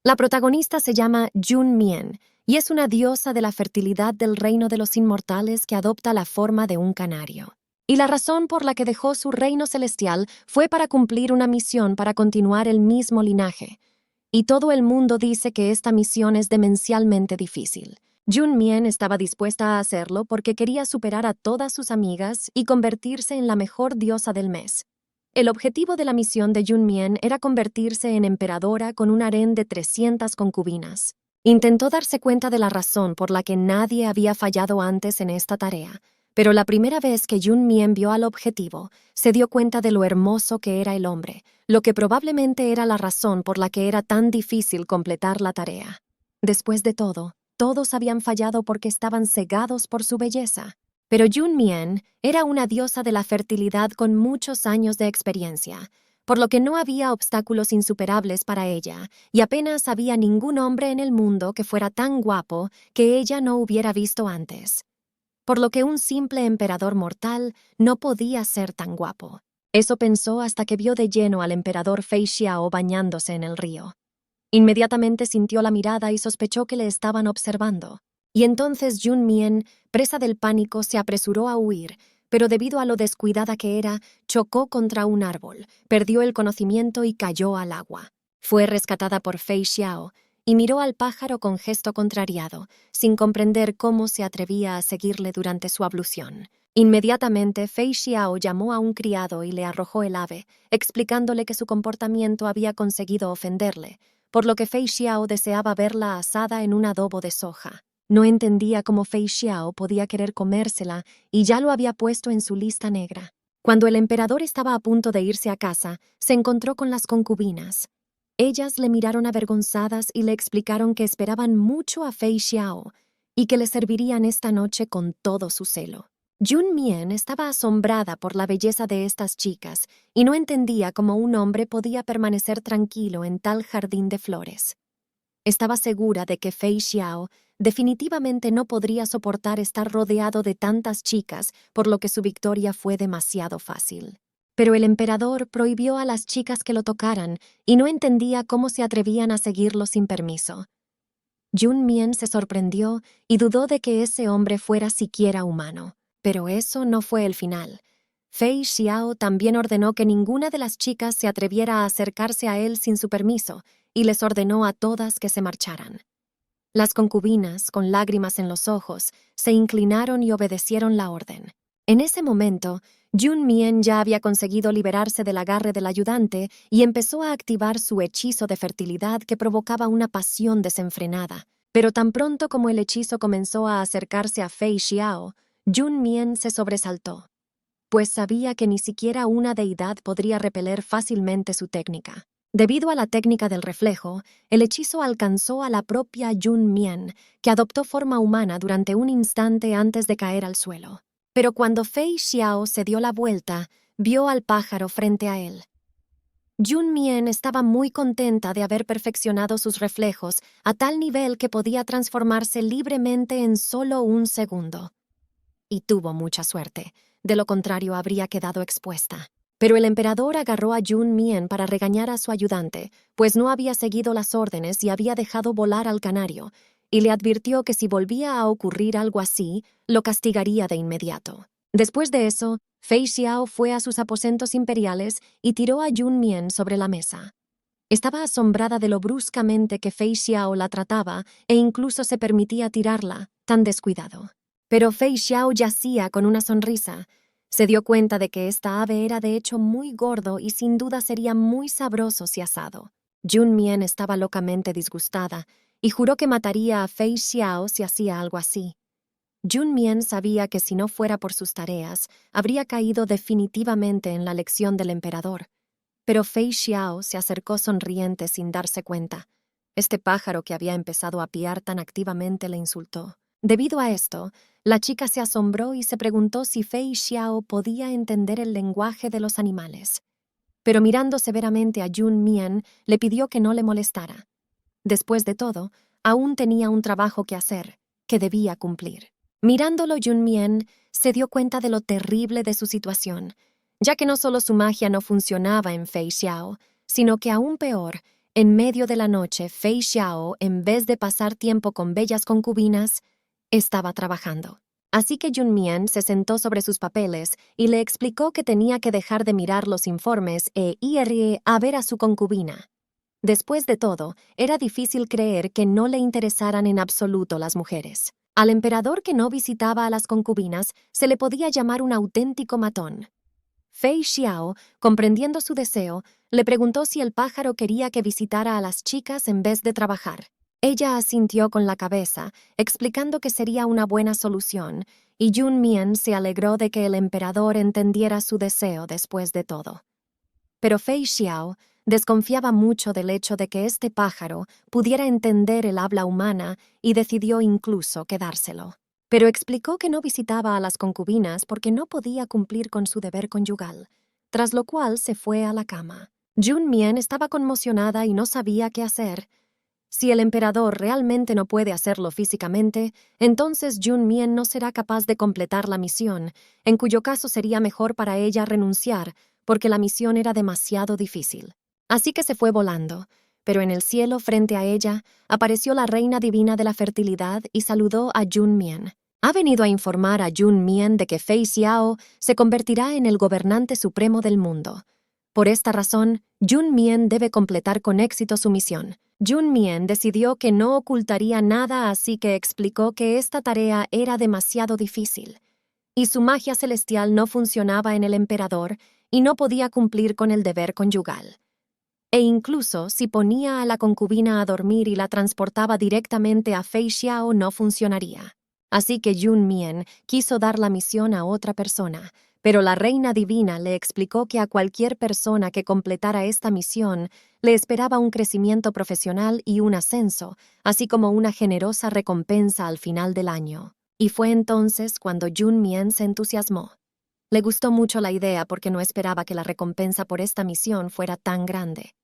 La protagonista se llama Jun Mien y es una diosa de la fertilidad del reino de los inmortales que adopta la forma de un canario. Y la razón por la que dejó su reino celestial fue para cumplir una misión para continuar el mismo linaje. Y todo el mundo dice que esta misión es demencialmente difícil. Jun Mien estaba dispuesta a hacerlo porque quería superar a todas sus amigas y convertirse en la mejor diosa del mes. El objetivo de la misión de Jun Mien era convertirse en emperadora con un harén de 300 concubinas. Intentó darse cuenta de la razón por la que nadie había fallado antes en esta tarea, pero la primera vez que Jun Mien vio al objetivo, se dio cuenta de lo hermoso que era el hombre, lo que probablemente era la razón por la que era tan difícil completar la tarea. Después de todo, todos habían fallado porque estaban cegados por su belleza. Pero Jun Mien era una diosa de la fertilidad con muchos años de experiencia, por lo que no había obstáculos insuperables para ella, y apenas había ningún hombre en el mundo que fuera tan guapo que ella no hubiera visto antes. Por lo que un simple emperador mortal no podía ser tan guapo. Eso pensó hasta que vio de lleno al emperador Fei Xiao bañándose en el río. Inmediatamente sintió la mirada y sospechó que le estaban observando. Y entonces Jun Mien, presa del pánico, se apresuró a huir, pero debido a lo descuidada que era, chocó contra un árbol, perdió el conocimiento y cayó al agua. Fue rescatada por Fei Xiao y miró al pájaro con gesto contrariado, sin comprender cómo se atrevía a seguirle durante su ablución. Inmediatamente, Fei Xiao llamó a un criado y le arrojó el ave, explicándole que su comportamiento había conseguido ofenderle, por lo que Fei Xiao deseaba verla asada en un adobo de soja. No entendía cómo Fei Xiao podía querer comérsela y ya lo había puesto en su lista negra. Cuando el emperador estaba a punto de irse a casa, se encontró con las concubinas. Ellas le miraron avergonzadas y le explicaron que esperaban mucho a Fei Xiao y que le servirían esta noche con todo su celo. Jun Mien estaba asombrada por la belleza de estas chicas y no entendía cómo un hombre podía permanecer tranquilo en tal jardín de flores. Estaba segura de que Fei Xiao definitivamente no podría soportar estar rodeado de tantas chicas, por lo que su victoria fue demasiado fácil. Pero el emperador prohibió a las chicas que lo tocaran y no entendía cómo se atrevían a seguirlo sin permiso. Jun Mien se sorprendió y dudó de que ese hombre fuera siquiera humano. Pero eso no fue el final. Fei Xiao también ordenó que ninguna de las chicas se atreviera a acercarse a él sin su permiso y les ordenó a todas que se marcharan. Las concubinas, con lágrimas en los ojos, se inclinaron y obedecieron la orden. En ese momento, Jun Mien ya había conseguido liberarse del agarre del ayudante y empezó a activar su hechizo de fertilidad que provocaba una pasión desenfrenada. Pero tan pronto como el hechizo comenzó a acercarse a Fei Xiao, Jun Mien se sobresaltó, pues sabía que ni siquiera una deidad podría repeler fácilmente su técnica. Debido a la técnica del reflejo, el hechizo alcanzó a la propia Jun Mien, que adoptó forma humana durante un instante antes de caer al suelo. Pero cuando Fei Xiao se dio la vuelta, vio al pájaro frente a él. Jun Mien estaba muy contenta de haber perfeccionado sus reflejos a tal nivel que podía transformarse libremente en solo un segundo. Y tuvo mucha suerte, de lo contrario habría quedado expuesta. Pero el emperador agarró a Jun Mien para regañar a su ayudante, pues no había seguido las órdenes y había dejado volar al canario, y le advirtió que si volvía a ocurrir algo así, lo castigaría de inmediato. Después de eso, Fei Xiao fue a sus aposentos imperiales y tiró a Jun Mien sobre la mesa. Estaba asombrada de lo bruscamente que Fei Xiao la trataba e incluso se permitía tirarla, tan descuidado. Pero Fei Xiao yacía con una sonrisa. Se dio cuenta de que esta ave era de hecho muy gordo y sin duda sería muy sabroso si asado. Jun Mien estaba locamente disgustada y juró que mataría a Fei Xiao si hacía algo así. Jun Mien sabía que si no fuera por sus tareas, habría caído definitivamente en la lección del emperador. Pero Fei Xiao se acercó sonriente sin darse cuenta. Este pájaro que había empezado a piar tan activamente le insultó. Debido a esto, la chica se asombró y se preguntó si Fei Xiao podía entender el lenguaje de los animales. Pero mirando severamente a Jun Mien, le pidió que no le molestara. Después de todo, aún tenía un trabajo que hacer, que debía cumplir. Mirándolo, Jun Mien se dio cuenta de lo terrible de su situación, ya que no solo su magia no funcionaba en Fei Xiao, sino que aún peor, En medio de la noche, Fei Xiao, en vez de pasar tiempo con bellas concubinas, estaba trabajando. Así que Junmian se sentó sobre sus papeles y le explicó que tenía que dejar de mirar los informes e ir a ver a su concubina. Después de todo, era difícil creer que no le interesaran en absoluto las mujeres. Al emperador que no visitaba a las concubinas se le podía llamar un auténtico matón. Fei Xiao, comprendiendo su deseo, le preguntó si el pájaro quería que visitara a las chicas en vez de trabajar. Ella asintió con la cabeza, explicando que sería una buena solución, y Junmian se alegró de que el emperador entendiera su deseo después de todo. Pero Fei Xiao desconfiaba mucho del hecho de que este pájaro pudiera entender el habla humana y decidió incluso quedárselo. Pero explicó que no visitaba a las concubinas porque no podía cumplir con su deber conyugal, tras lo cual se fue a la cama. Junmian estaba conmocionada y no sabía qué hacer. Si el emperador realmente no puede hacerlo físicamente, entonces Junmian no será capaz de completar la misión, en cuyo caso sería mejor para ella renunciar, porque la misión era demasiado difícil. Así que se fue volando, pero en el cielo frente a ella apareció la reina divina de la fertilidad y saludó a Junmian. Ha venido a informar a Junmian de que Fei Xiao se convertirá en el gobernante supremo del mundo. Por esta razón, Junmian debe completar con éxito su misión. Junmian decidió que no ocultaría nada, así que explicó que esta tarea era demasiado difícil, y su magia celestial no funcionaba en el emperador y no podía cumplir con el deber conyugal. E incluso si ponía a la concubina a dormir y la transportaba directamente a Fei Xiao no funcionaría. Así que Junmian quiso dar la misión a otra persona, pero la reina divina le explicó que a cualquier persona que completara esta misión le esperaba un crecimiento profesional y un ascenso, así como una generosa recompensa al final del año. Y fue entonces cuando Junmian se entusiasmó. Le gustó mucho la idea porque no esperaba que la recompensa por esta misión fuera tan grande.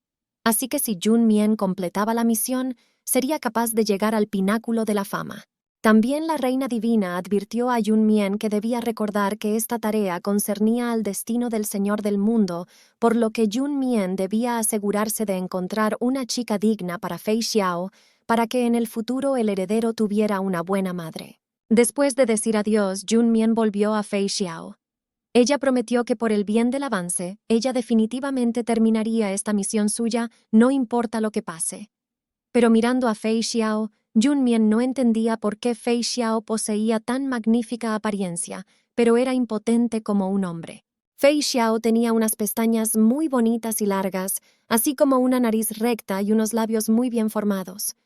Así que si Junmian completaba la misión, sería capaz de llegar al pináculo de la fama. También la reina divina advirtió a Junmian que debía recordar que esta tarea concernía al destino del Señor del mundo, por lo que Junmian debía asegurarse de encontrar una chica digna para Fei Xiao, para que en el futuro el heredero tuviera una buena madre. Después de decir adiós, Junmian volvió a Fei Xiao. Ella prometió que por el bien del avance, ella definitivamente terminaría esta misión suya, no importa lo que pase. Pero mirando a Fei Xiao, Junmian no entendía por qué Fei Xiao poseía tan magnífica apariencia, pero era impotente como un hombre. Fei Xiao tenía unas pestañas muy bonitas y largas, así como una nariz recta y unos labios muy bien formados.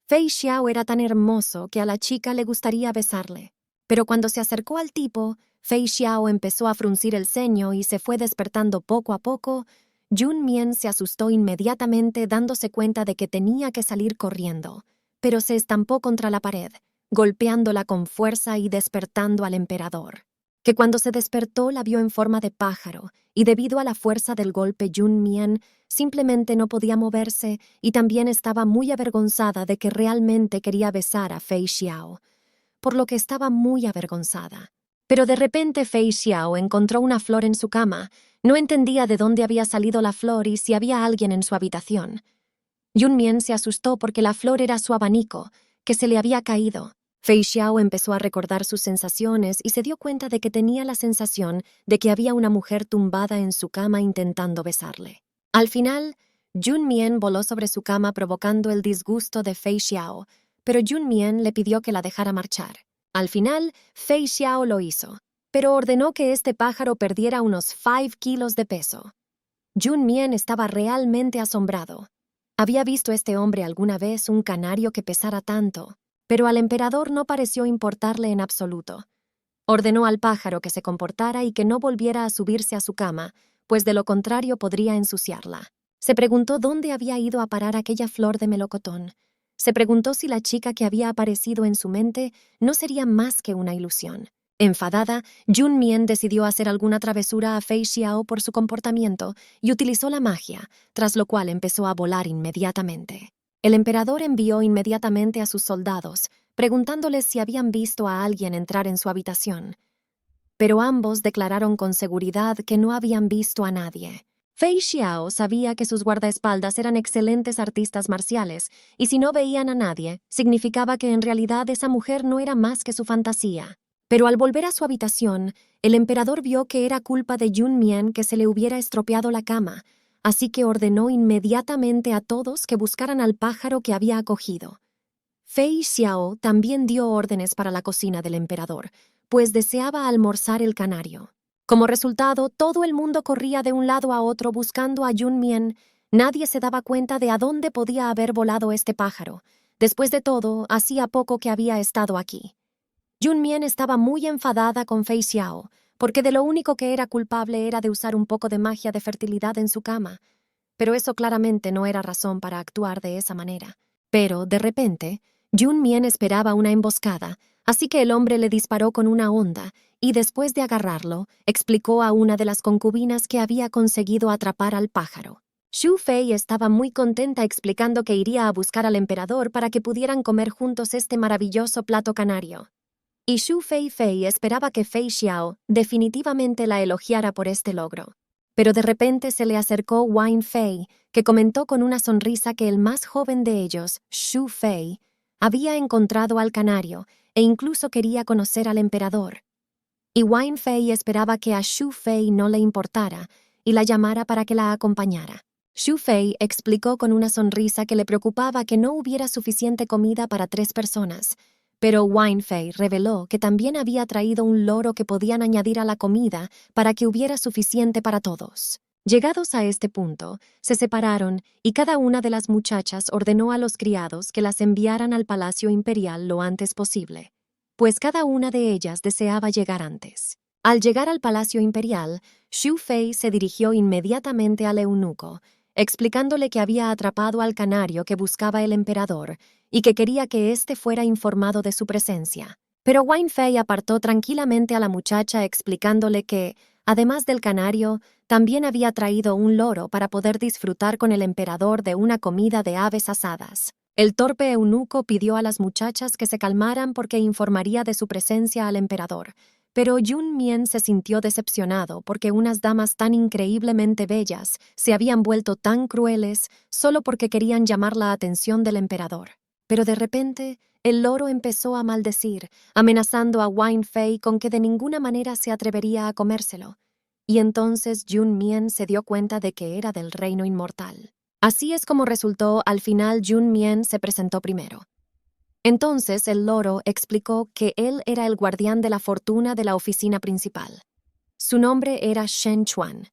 Fei Xiao era tan hermoso que a la chica le gustaría besarle. Pero cuando se acercó al tipo, Fei Xiao empezó a fruncir el ceño y se fue despertando poco a poco. Junmian se asustó inmediatamente dándose cuenta de que tenía que salir corriendo, pero se estampó contra la pared, golpeándola con fuerza y despertando al emperador, que cuando se despertó la vio en forma de pájaro, y debido a la fuerza del golpe Junmian simplemente no podía moverse y también estaba muy avergonzada de que realmente quería besar a Fei Xiao, por lo que estaba muy avergonzada. Pero de repente Fei Xiao encontró una flor en su cama. No entendía de dónde había salido la flor y si había alguien en su habitación. Junmian se asustó porque la flor era su abanico, que se le había caído. Fei Xiao empezó a recordar sus sensaciones y se dio cuenta de que tenía la sensación de que había una mujer tumbada en su cama intentando besarle. Al final, Junmian voló sobre su cama provocando el disgusto de Fei Xiao, pero Junmian le pidió que la dejara marchar. Al final, Fei Xiao lo hizo, pero ordenó que este pájaro perdiera unos 5 kilos de peso. Junmian estaba realmente asombrado. Había visto este hombre alguna vez un canario que pesara tanto, pero al emperador no pareció importarle en absoluto. Ordenó al pájaro que se comportara y que no volviera a subirse a su cama, pues de lo contrario podría ensuciarla. Se preguntó dónde había ido a parar aquella flor de melocotón. Se preguntó si la chica que había aparecido en su mente no sería más que una ilusión. Enfadada, Junmian decidió hacer alguna travesura a Fei Xiao por su comportamiento y utilizó la magia, tras lo cual empezó a volar inmediatamente. El emperador envió inmediatamente a sus soldados, preguntándoles si habían visto a alguien entrar en su habitación. Pero ambos declararon con seguridad que no habían visto a nadie. Fei Xiao sabía que sus guardaespaldas eran excelentes artistas marciales, y si no veían a nadie, significaba que en realidad esa mujer no era más que su fantasía. Pero al volver a su habitación, el emperador vio que era culpa de Yun Mian que se le hubiera estropeado la cama, así que ordenó inmediatamente a todos que buscaran al pájaro que había acogido. Fei Xiao también dio órdenes para la cocina del emperador, pues deseaba almorzar el canario. Como resultado, todo el mundo corría de un lado a otro buscando a Yun Mian. Nadie se daba cuenta de a dónde podía haber volado este pájaro. Después de todo, hacía poco que había estado aquí. Yun Mian estaba muy enfadada con Fei Xiao, porque de lo único que era culpable era de usar un poco de magia de fertilidad en su cama. Pero eso claramente no era razón para actuar de esa manera. Pero, de repente, Yun Mian esperaba una emboscada, así que el hombre le disparó con una honda y después de agarrarlo, explicó a una de las concubinas que había conseguido atrapar al pájaro. Xu Fei estaba muy contenta explicando que iría a buscar al emperador para que pudieran comer juntos este maravilloso plato canario. Y Xu Fei esperaba que Fei Xiao definitivamente la elogiara por este logro. Pero de repente se le acercó Wine Fei, que comentó con una sonrisa que el más joven de ellos, Xu Fei, había encontrado al canario e incluso quería conocer al emperador. Y Wine Fei esperaba que a Xu Fei no le importara y la llamara para que la acompañara. Xu Fei explicó con una sonrisa que le preocupaba que no hubiera suficiente comida para 3 personas, pero Wine Fei reveló que también había traído un loro que podían añadir a la comida para que hubiera suficiente para todos. Llegados a este punto, se separaron y cada una de las muchachas ordenó a los criados que las enviaran al Palacio Imperial lo antes posible, pues cada una de ellas deseaba llegar antes. Al llegar al Palacio Imperial, Xu Fei se dirigió inmediatamente al eunuco, explicándole que había atrapado al canario que buscaba el emperador y que quería que éste fuera informado de su presencia. Pero Wine Fei apartó tranquilamente a la muchacha explicándole que, además del canario, también había traído un loro para poder disfrutar con el emperador de una comida de aves asadas. El torpe eunuco pidió a las muchachas que se calmaran porque informaría de su presencia al emperador, pero Yun Mian se sintió decepcionado porque unas damas tan increíblemente bellas se habían vuelto tan crueles solo porque querían llamar la atención del emperador. Pero de repente, el loro empezó a maldecir, amenazando a Wine Fei con que de ninguna manera se atrevería a comérselo. Y entonces Yun Mian se dio cuenta de que era del reino inmortal. Así es como resultó, al final Yun Mian se presentó primero. Entonces el loro explicó que él era el guardián de la fortuna de la oficina principal. Su nombre era Shen Chuan,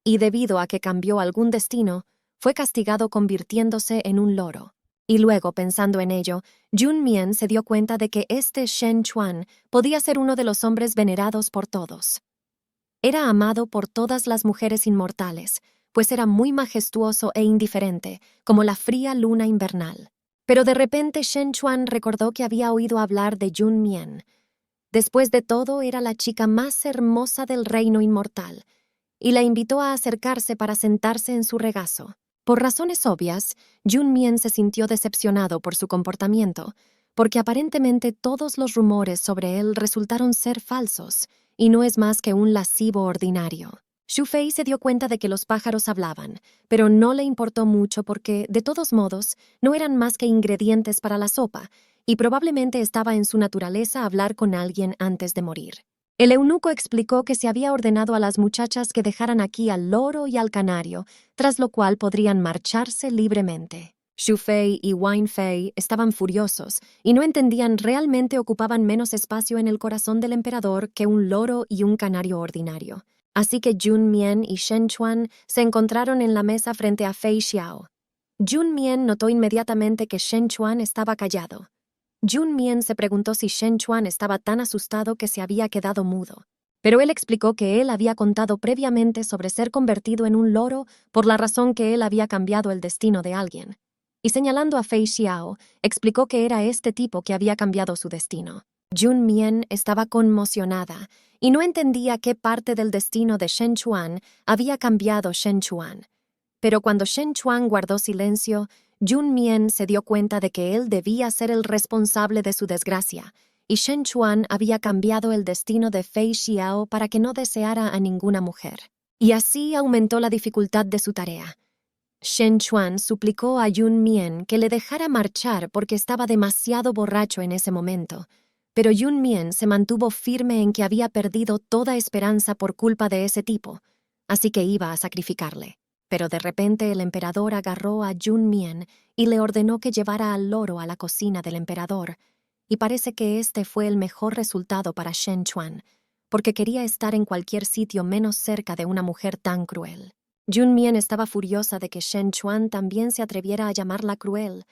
y debido a que cambió algún destino, fue castigado convirtiéndose en un loro. Y luego, pensando en ello, Yun Mian se dio cuenta de que este Shen Chuan podía ser uno de los hombres venerados por todos. Era amado por todas las mujeres inmortales, pues era muy majestuoso e indiferente, como la fría luna invernal. Pero de repente Shen Chuan recordó que había oído hablar de Yun Mian. Después de todo, era la chica más hermosa del reino inmortal, y la invitó a acercarse para sentarse en su regazo. Por razones obvias, Yun Mian se sintió decepcionado por su comportamiento, porque aparentemente todos los rumores sobre él resultaron ser falsos, y no es más que un lascivo ordinario. Xu Fei se dio cuenta de que los pájaros hablaban, pero no le importó mucho porque, de todos modos, no eran más que ingredientes para la sopa, y probablemente estaba en su naturaleza hablar con alguien antes de morir. El eunuco explicó que se había ordenado a las muchachas que dejaran aquí al loro y al canario, tras lo cual podrían marcharse libremente. Xu Fei y Wine Fei estaban furiosos y no entendían realmente ocupaban menos espacio en el corazón del emperador que un loro y un canario ordinario. Así que Yun Mian y Shen Chuan se encontraron en la mesa frente a Fei Xiao. Yun Mian notó inmediatamente que Shen Chuan estaba callado. Yun Mian se preguntó si Shen Chuan estaba tan asustado que se había quedado mudo. Pero él explicó que él había contado previamente sobre ser convertido en un loro por la razón que él había cambiado el destino de alguien. Y señalando a Fei Xiao, explicó que era este tipo que había cambiado su destino. Yun Mian estaba conmocionada y no entendía qué parte del destino de Shen Chuan había cambiado Shen Chuan. Pero cuando Shen Chuan guardó silencio, Yun Mian se dio cuenta de que él debía ser el responsable de su desgracia, y Shen Chuan había cambiado el destino de Fei Xiao para que no deseara a ninguna mujer. y así aumentó la dificultad de su tarea. Shen Chuan suplicó a Yun Mien que le dejara marchar porque estaba demasiado borracho en ese momento, pero Yun Mien se mantuvo firme en que había perdido toda esperanza por culpa de ese tipo, así que iba a sacrificarle. Pero de repente el emperador agarró a Yun Mien y le ordenó que llevara al loro a la cocina del emperador, y parece que este fue el mejor resultado para Shen Chuan, porque quería estar en cualquier sitio menos cerca de una mujer tan cruel. Yun Mien estaba furiosa de que Shen Chuan también se atreviera a llamarla cruel,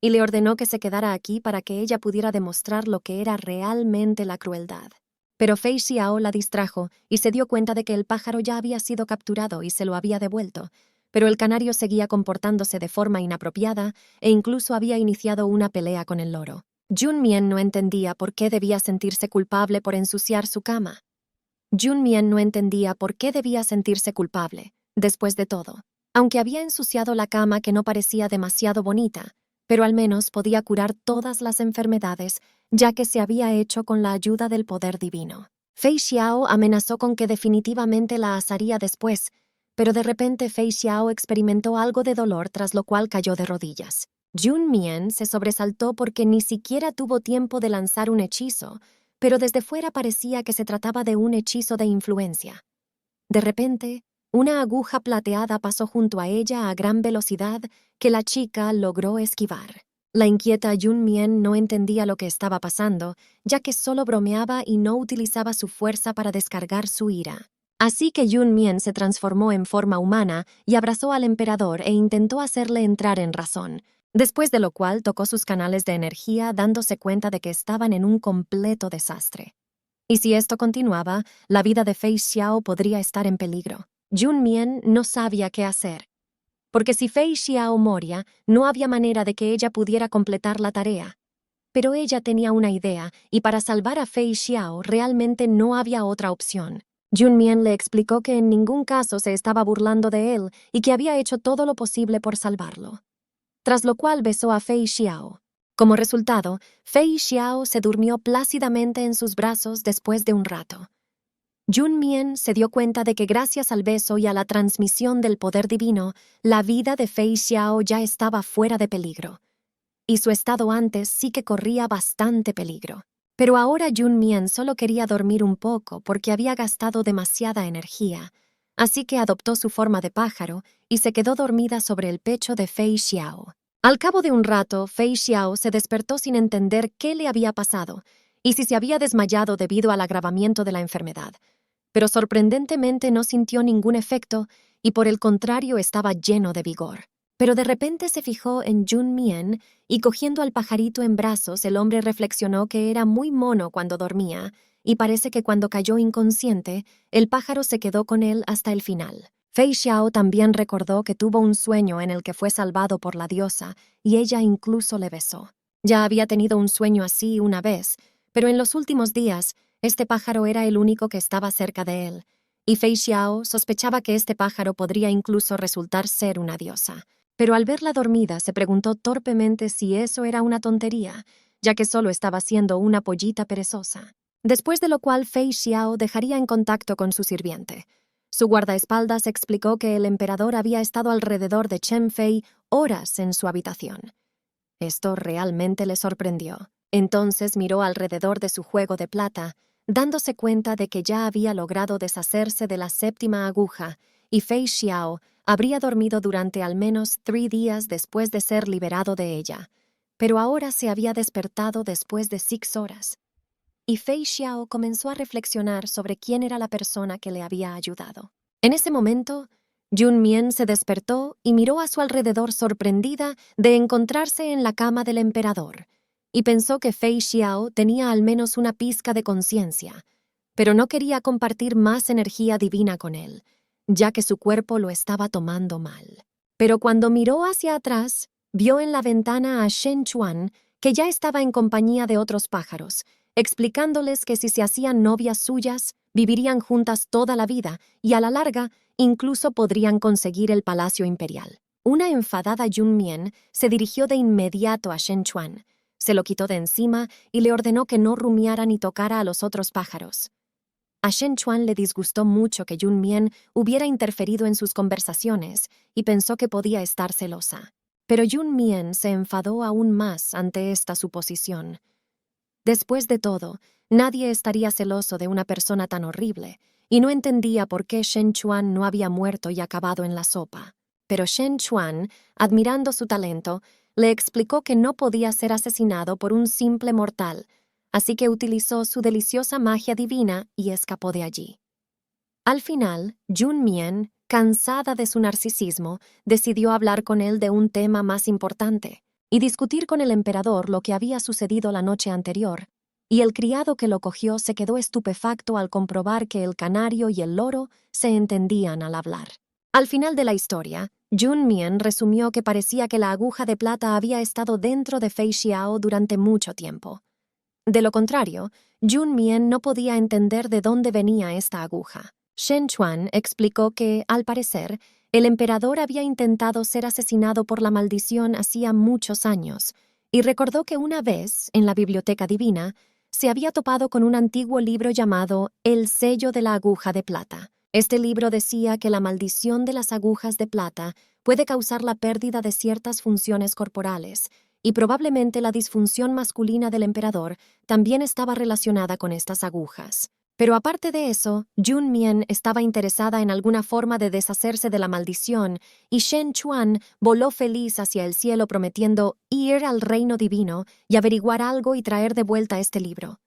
y le ordenó que se quedara aquí para que ella pudiera demostrar lo que era realmente la crueldad. Pero Fei Xiao la distrajo y se dio cuenta de que el pájaro ya había sido capturado y se lo había devuelto, pero el canario seguía comportándose de forma inapropiada e incluso había iniciado una pelea con el loro. Yun Mien no entendía por qué debía sentirse culpable por ensuciar su cama. Yun Mien no entendía por qué debía sentirse culpable, después de todo. Aunque había ensuciado la cama que no parecía demasiado bonita, pero al menos podía curar todas las enfermedades, ya que se había hecho con la ayuda del poder divino. Fei Xiao amenazó con que definitivamente la asaría después, pero de repente Fei Xiao experimentó algo de dolor, tras lo cual cayó de rodillas. Yun Mien se sobresaltó porque ni siquiera tuvo tiempo de lanzar un hechizo, pero desde fuera parecía que se trataba de un hechizo de influencia. De repente, una aguja plateada pasó junto a ella a gran velocidad que la chica logró esquivar. La inquieta Yun Mien no entendía lo que estaba pasando, ya que solo bromeaba y no utilizaba su fuerza para descargar su ira. Así que Yun Mien se transformó en forma humana y abrazó al emperador e intentó hacerle entrar en razón, después de lo cual tocó sus canales de energía dándose cuenta de que estaban en un completo desastre. Y si esto continuaba, la vida de Fei Xiao podría estar en peligro. Yun Mien no sabía qué hacer, porque si Fei Xiao moría, no había manera de que ella pudiera completar la tarea. Pero ella tenía una idea, y para salvar a Fei Xiao realmente no había otra opción. Yun Mien le explicó que en ningún caso se estaba burlando de él y que había hecho todo lo posible por salvarlo. Tras lo cual besó a Fei Xiao. Como resultado, Fei Xiao se durmió plácidamente en sus brazos después de un rato. Yun Mien se dio cuenta de que gracias al beso y a la transmisión del poder divino, la vida de Fei Xiao ya estaba fuera de peligro. Y su estado antes sí que corría bastante peligro. Pero ahora Yun Mien solo quería dormir un poco porque había gastado demasiada energía, así que adoptó su forma de pájaro y se quedó dormida sobre el pecho de Fei Xiao. Al cabo de un rato, Fei Xiao se despertó sin entender qué le había pasado y si se había desmayado debido al agravamiento de la enfermedad. Pero sorprendentemente no sintió ningún efecto y por el contrario estaba lleno de vigor. Pero de repente se fijó en Yun Mien y cogiendo al pajarito en brazos, el hombre reflexionó que era muy mono cuando dormía y parece que cuando cayó inconsciente, el pájaro se quedó con él hasta el final. Fei Xiao también recordó que tuvo un sueño en el que fue salvado por la diosa y ella incluso le besó. Ya había tenido un sueño así una vez, pero en los últimos días, este pájaro era el único que estaba cerca de él, y Fei Xiao sospechaba que este pájaro podría incluso resultar ser una diosa. Pero al verla dormida se preguntó torpemente si eso era una tontería, ya que solo estaba siendo una pollita perezosa. Después de lo cual Fei Xiao dejaría en contacto con su sirviente. Su guardaespaldas explicó que el emperador había estado alrededor de Chen Fei horas en su habitación. Esto realmente le sorprendió. Entonces miró alrededor de su juego de plata, dándose cuenta de que ya había logrado deshacerse de la séptima aguja, y Fei Xiao habría dormido durante al menos 3 días después de ser liberado de ella, pero ahora se había despertado después de 6 horas. Y Fei Xiao comenzó a reflexionar sobre quién era la persona que le había ayudado. En ese momento, Yun Mien se despertó y miró a su alrededor sorprendida de encontrarse en la cama del emperador, y pensó que Fei Xiao tenía al menos una pizca de conciencia, pero no quería compartir más energía divina con él, ya que su cuerpo lo estaba tomando mal. Pero cuando miró hacia atrás, vio en la ventana a Shen Chuan, que ya estaba en compañía de otros pájaros, explicándoles que si se hacían novias suyas, vivirían juntas toda la vida y a la larga incluso podrían conseguir el palacio imperial. Una enfadada Yun Mien se dirigió de inmediato a Shen Chuan, se lo quitó de encima y le ordenó que no rumiara ni tocara a los otros pájaros. A Shen Chuan le disgustó mucho que Jun Mien hubiera interferido en sus conversaciones y pensó que podía estar celosa. Pero Jun Mien se enfadó aún más ante esta suposición. Después de todo, nadie estaría celoso de una persona tan horrible, y no entendía por qué Shen Chuan no había muerto y acabado en la sopa. Pero Shen Chuan, admirando su talento, le explicó que no podía ser asesinado por un simple mortal, así que utilizó su deliciosa magia divina y escapó de allí. Al final, Jun Mien, cansada de su narcisismo, decidió hablar con él de un tema más importante y discutir con el emperador lo que había sucedido la noche anterior, y el criado que lo cogió se quedó estupefacto al comprobar que el canario y el loro se entendían al hablar. Al final de la historia, Jun Mien resumió que parecía que la aguja de plata había estado dentro de Fei Xiao durante mucho tiempo. De lo contrario, Jun Mien no podía entender de dónde venía esta aguja. Shen Chuan explicó que, al parecer, el emperador había intentado ser asesinado por la maldición hacía muchos años, y recordó que una vez, en la Biblioteca Divina, se había topado con un antiguo libro llamado El sello de la aguja de plata. Este libro decía que la maldición de las agujas de plata puede causar la pérdida de ciertas funciones corporales, y probablemente la disfunción masculina del emperador también estaba relacionada con estas agujas. Pero aparte de eso, Jun Mien estaba interesada en alguna forma de deshacerse de la maldición, y Shen Chuan voló feliz hacia el cielo prometiendo ir al reino divino y averiguar algo y traer de vuelta este libro.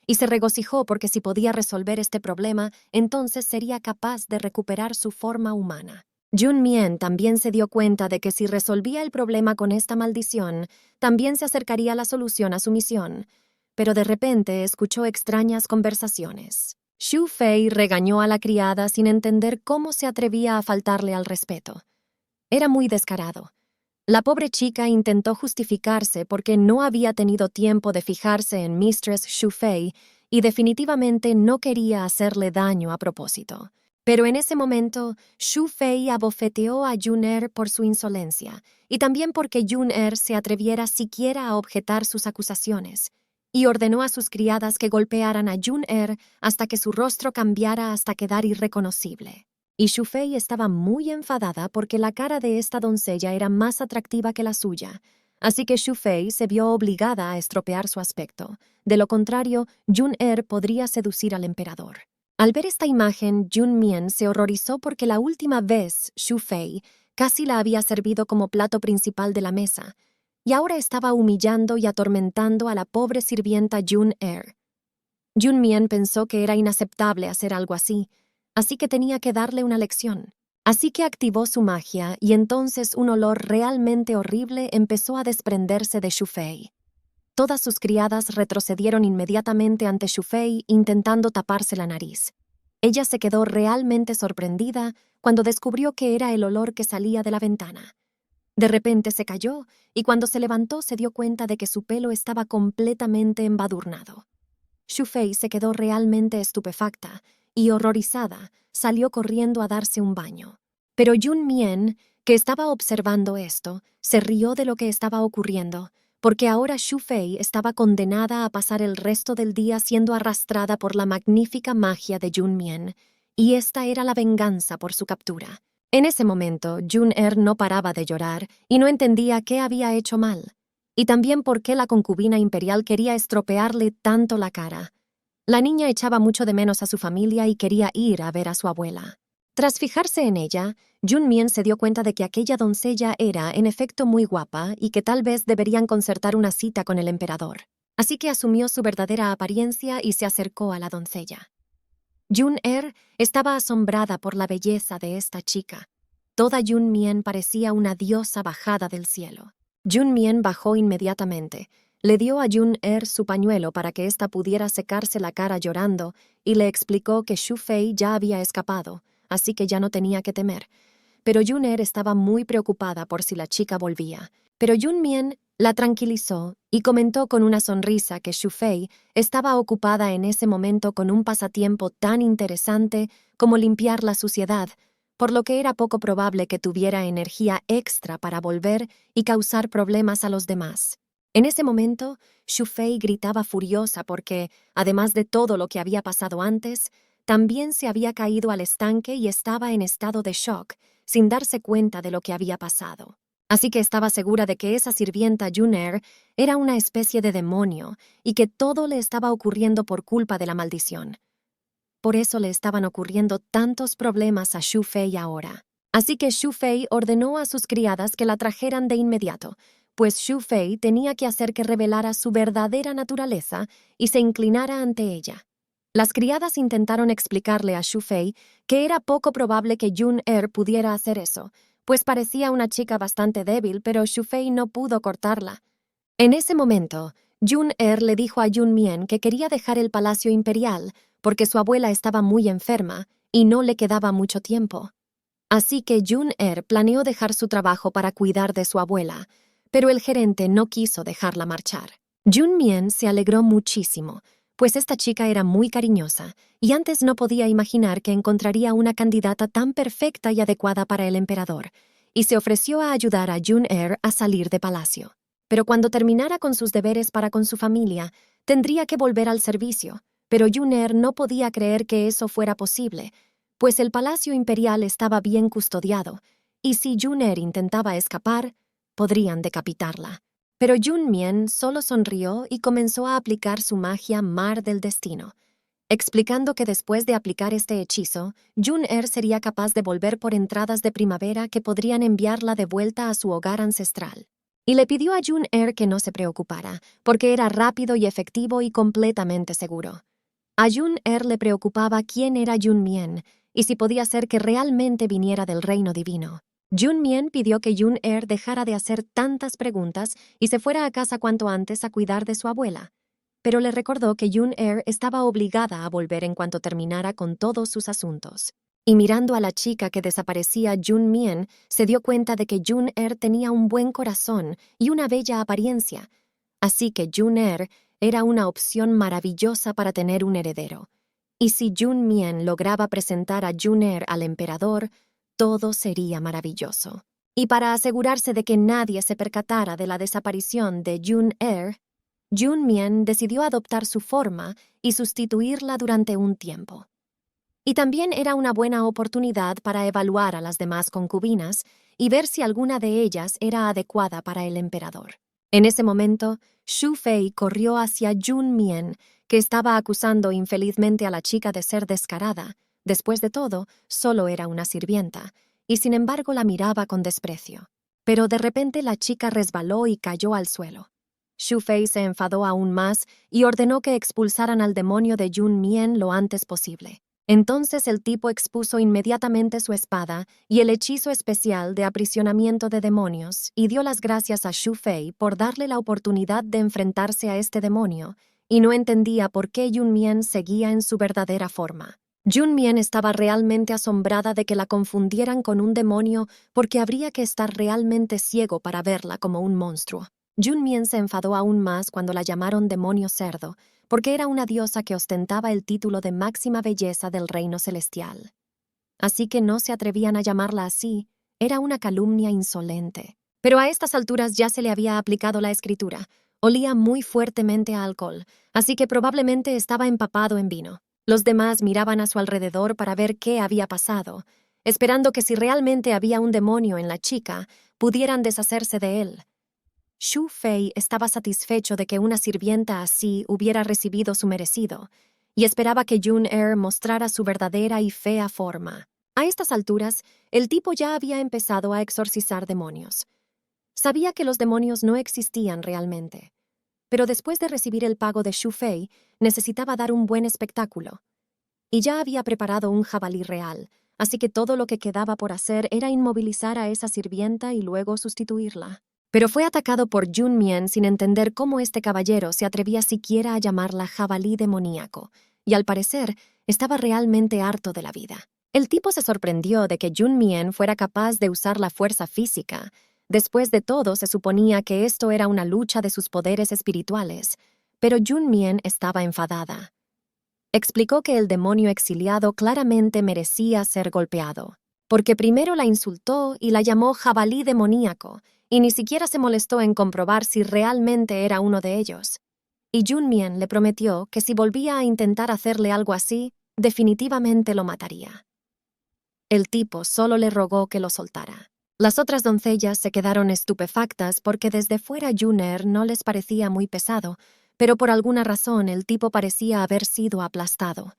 Y se regocijó porque si podía resolver este problema, entonces sería capaz de recuperar su forma humana. Jun Mien también se dio cuenta de que si resolvía el problema con esta maldición, también se acercaría la solución a su misión. Pero de repente escuchó extrañas conversaciones. Xu Fei regañó a la criada sin entender cómo se atrevía a faltarle al respeto. Era muy descarado. La pobre chica intentó justificarse porque no había tenido tiempo de fijarse en Mistress Xu Fei y definitivamente no quería hacerle daño a propósito. Pero en ese momento, Xu Fei abofeteó a Jun Er por su insolencia y también porque Jun Er se atreviera siquiera a objetar sus acusaciones, y ordenó a sus criadas que golpearan a Jun Er hasta que su rostro cambiara hasta quedar irreconocible. Y Xu Fei estaba muy enfadada porque la cara de esta doncella era más atractiva que la suya, así que Xu Fei se vio obligada a estropear su aspecto. De lo contrario, Jun Er podría seducir al emperador. Al ver esta imagen, Jun Mien se horrorizó porque la última vez Xu Fei casi la había servido como plato principal de la mesa, y ahora estaba humillando y atormentando a la pobre sirvienta Jun Er. Jun Mien pensó que era inaceptable hacer algo así que tenía que darle una lección. Así que activó su magia y entonces un olor realmente horrible empezó a desprenderse de Xu Fei. Todas sus criadas retrocedieron inmediatamente ante Xu Fei intentando taparse la nariz. Ella se quedó realmente sorprendida cuando descubrió que era el olor que salía de la ventana. De repente se cayó y cuando se levantó se dio cuenta de que su pelo estaba completamente embadurnado. Xu Fei se quedó realmente estupefacta y, horrorizada, salió corriendo a darse un baño. Pero Jun Mien, que estaba observando esto, se rió de lo que estaba ocurriendo, porque ahora Xu Fei estaba condenada a pasar el resto del día siendo arrastrada por la magnífica magia de Jun Mien, y esta era la venganza por su captura. En ese momento, Jun Er no paraba de llorar y no entendía qué había hecho mal, y también por qué la concubina imperial quería estropearle tanto la cara. La niña echaba mucho de menos a su familia y quería ir a ver a su abuela. Tras fijarse en ella, Jun Mien se dio cuenta de que aquella doncella era, en efecto, muy guapa y que tal vez deberían concertar una cita con el emperador. Así que asumió su verdadera apariencia y se acercó a la doncella. Jun Er estaba asombrada por la belleza de esta chica. Toda Jun Mien parecía una diosa bajada del cielo. Jun Mien bajó inmediatamente. Le dio a Jun Er su pañuelo para que ésta pudiera secarse la cara llorando y le explicó que Xu Fei ya había escapado, así que ya no tenía que temer. Pero Jun Er estaba muy preocupada por si la chica volvía. Pero Jun Mien la tranquilizó y comentó con una sonrisa que Xu Fei estaba ocupada en ese momento con un pasatiempo tan interesante como limpiar la suciedad, por lo que era poco probable que tuviera energía extra para volver y causar problemas a los demás. En ese momento, Xu Fei gritaba furiosa porque, además de todo lo que había pasado antes, también se había caído al estanque y estaba en estado de shock, sin darse cuenta de lo que había pasado. Así que estaba segura de que esa sirvienta June-er era una especie de demonio y que todo le estaba ocurriendo por culpa de la maldición. Por eso le estaban ocurriendo tantos problemas a Xu Fei ahora. Así que Xu Fei ordenó a sus criadas que la trajeran de inmediato, pues Xu Fei tenía que hacer que revelara su verdadera naturaleza y se inclinara ante ella. Las criadas intentaron explicarle a Xu Fei que era poco probable que June-er pudiera hacer eso, pues parecía una chica bastante débil, pero Xu Fei no pudo cortarla. En ese momento, June-er le dijo a Junmien que quería dejar el palacio imperial porque su abuela estaba muy enferma y no le quedaba mucho tiempo. Así que June-er planeó dejar su trabajo para cuidar de su abuela, pero el gerente no quiso dejarla marchar. Junmien se alegró muchísimo, pues esta chica era muy cariñosa y antes no podía imaginar que encontraría una candidata tan perfecta y adecuada para el emperador, y se ofreció a ayudar a June-er a salir de palacio. Pero cuando terminara con sus deberes para con su familia, tendría que volver al servicio, pero June-er no podía creer que eso fuera posible, pues el palacio imperial estaba bien custodiado, y si June-er intentaba escapar, podrían decapitarla. Pero Junmien solo sonrió y comenzó a aplicar su magia Mar del Destino, explicando que después de aplicar este hechizo, June-er sería capaz de volver por entradas de primavera que podrían enviarla de vuelta a su hogar ancestral. Y le pidió a June-er que no se preocupara, porque era rápido y efectivo y completamente seguro. A June-er le preocupaba quién era Junmien y si podía ser que realmente viniera del reino divino. Junmien pidió que June-er dejara de hacer tantas preguntas y se fuera a casa cuanto antes a cuidar de su abuela, pero le recordó que June-er estaba obligada a volver en cuanto terminara con todos sus asuntos. Y mirando a la chica que desaparecía Junmien, se dio cuenta de que June-er tenía un buen corazón y una bella apariencia, así que June-er era una opción maravillosa para tener un heredero. Y si Junmien lograba presentar a June-er al emperador, todo sería maravilloso. Y para asegurarse de que nadie se percatara de la desaparición de June-er, Junmien decidió adoptar su forma y sustituirla durante un tiempo. Y también era una buena oportunidad para evaluar a las demás concubinas y ver si alguna de ellas era adecuada para el emperador. En ese momento, Xu Fei corrió hacia Junmien, que estaba acusando infelizmente a la chica de ser descarada. Después de todo, solo era una sirvienta, y sin embargo la miraba con desprecio. Pero de repente la chica resbaló y cayó al suelo. Xu Fei se enfadó aún más y ordenó que expulsaran al demonio de Junmien lo antes posible. Entonces el tipo expuso inmediatamente su espada y el hechizo especial de aprisionamiento de demonios y dio las gracias a Xu Fei por darle la oportunidad de enfrentarse a este demonio, y no entendía por qué Junmien seguía en su verdadera forma. Junmien estaba realmente asombrada de que la confundieran con un demonio porque habría que estar realmente ciego para verla como un monstruo. Junmien se enfadó aún más cuando la llamaron demonio cerdo, porque era una diosa que ostentaba el título de máxima belleza del reino celestial. Así que no se atrevían a llamarla así, era una calumnia insolente. Pero a estas alturas ya se le había aplicado la escritura, olía muy fuertemente a alcohol, así que probablemente estaba empapado en vino. Los demás miraban a su alrededor para ver qué había pasado, esperando que si realmente había un demonio en la chica, pudieran deshacerse de él. Xu Fei estaba satisfecho de que una sirvienta así hubiera recibido su merecido, y esperaba que June-er mostrara su verdadera y fea forma. A estas alturas, el tipo ya había empezado a exorcizar demonios. Sabía que los demonios no existían realmente, pero después de recibir el pago de Xu Fei, necesitaba dar un buen espectáculo. Y ya había preparado un jabalí real, así que todo lo que quedaba por hacer era inmovilizar a esa sirvienta y luego sustituirla. Pero fue atacado por Junmien sin entender cómo este caballero se atrevía siquiera a llamarla jabalí demoníaco, y al parecer estaba realmente harto de la vida. El tipo se sorprendió de que Junmien fuera capaz de usar la fuerza física. Después de todo, se suponía que esto era una lucha de sus poderes espirituales, pero Junmien estaba enfadada. Explicó que el demonio exiliado claramente merecía ser golpeado, porque primero la insultó y la llamó jabalí demoníaco, y ni siquiera se molestó en comprobar si realmente era uno de ellos. Y Junmien le prometió que si volvía a intentar hacerle algo así, definitivamente lo mataría. El tipo solo le rogó que lo soltara. Las otras doncellas se quedaron estupefactas porque desde fuera Juner no les parecía muy pesado, pero por alguna razón el tipo parecía haber sido aplastado.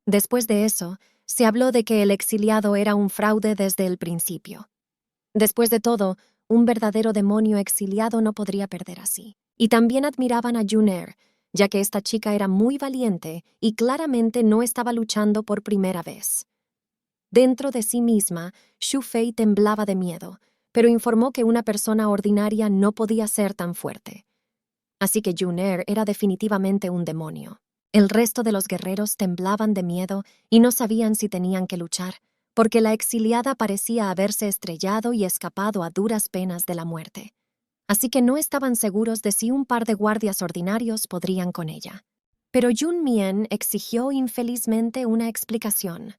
Después de eso, se habló de que el exiliado era un fraude desde el principio. Después de todo, un verdadero demonio exiliado no podría perder así. Y también admiraban a Juner, ya que esta chica era muy valiente y claramente no estaba luchando por primera vez. Dentro de sí misma, Xu Fei temblaba de miedo, pero informó que una persona ordinaria no podía ser tan fuerte. Así que Juner era definitivamente un demonio. El resto de los guerreros temblaban de miedo y no sabían si tenían que luchar, porque la exiliada parecía haberse estrellado y escapado a duras penas de la muerte. Así que no estaban seguros de si un par de guardias ordinarios podrían con ella. Pero Jun Mien exigió infelizmente una explicación.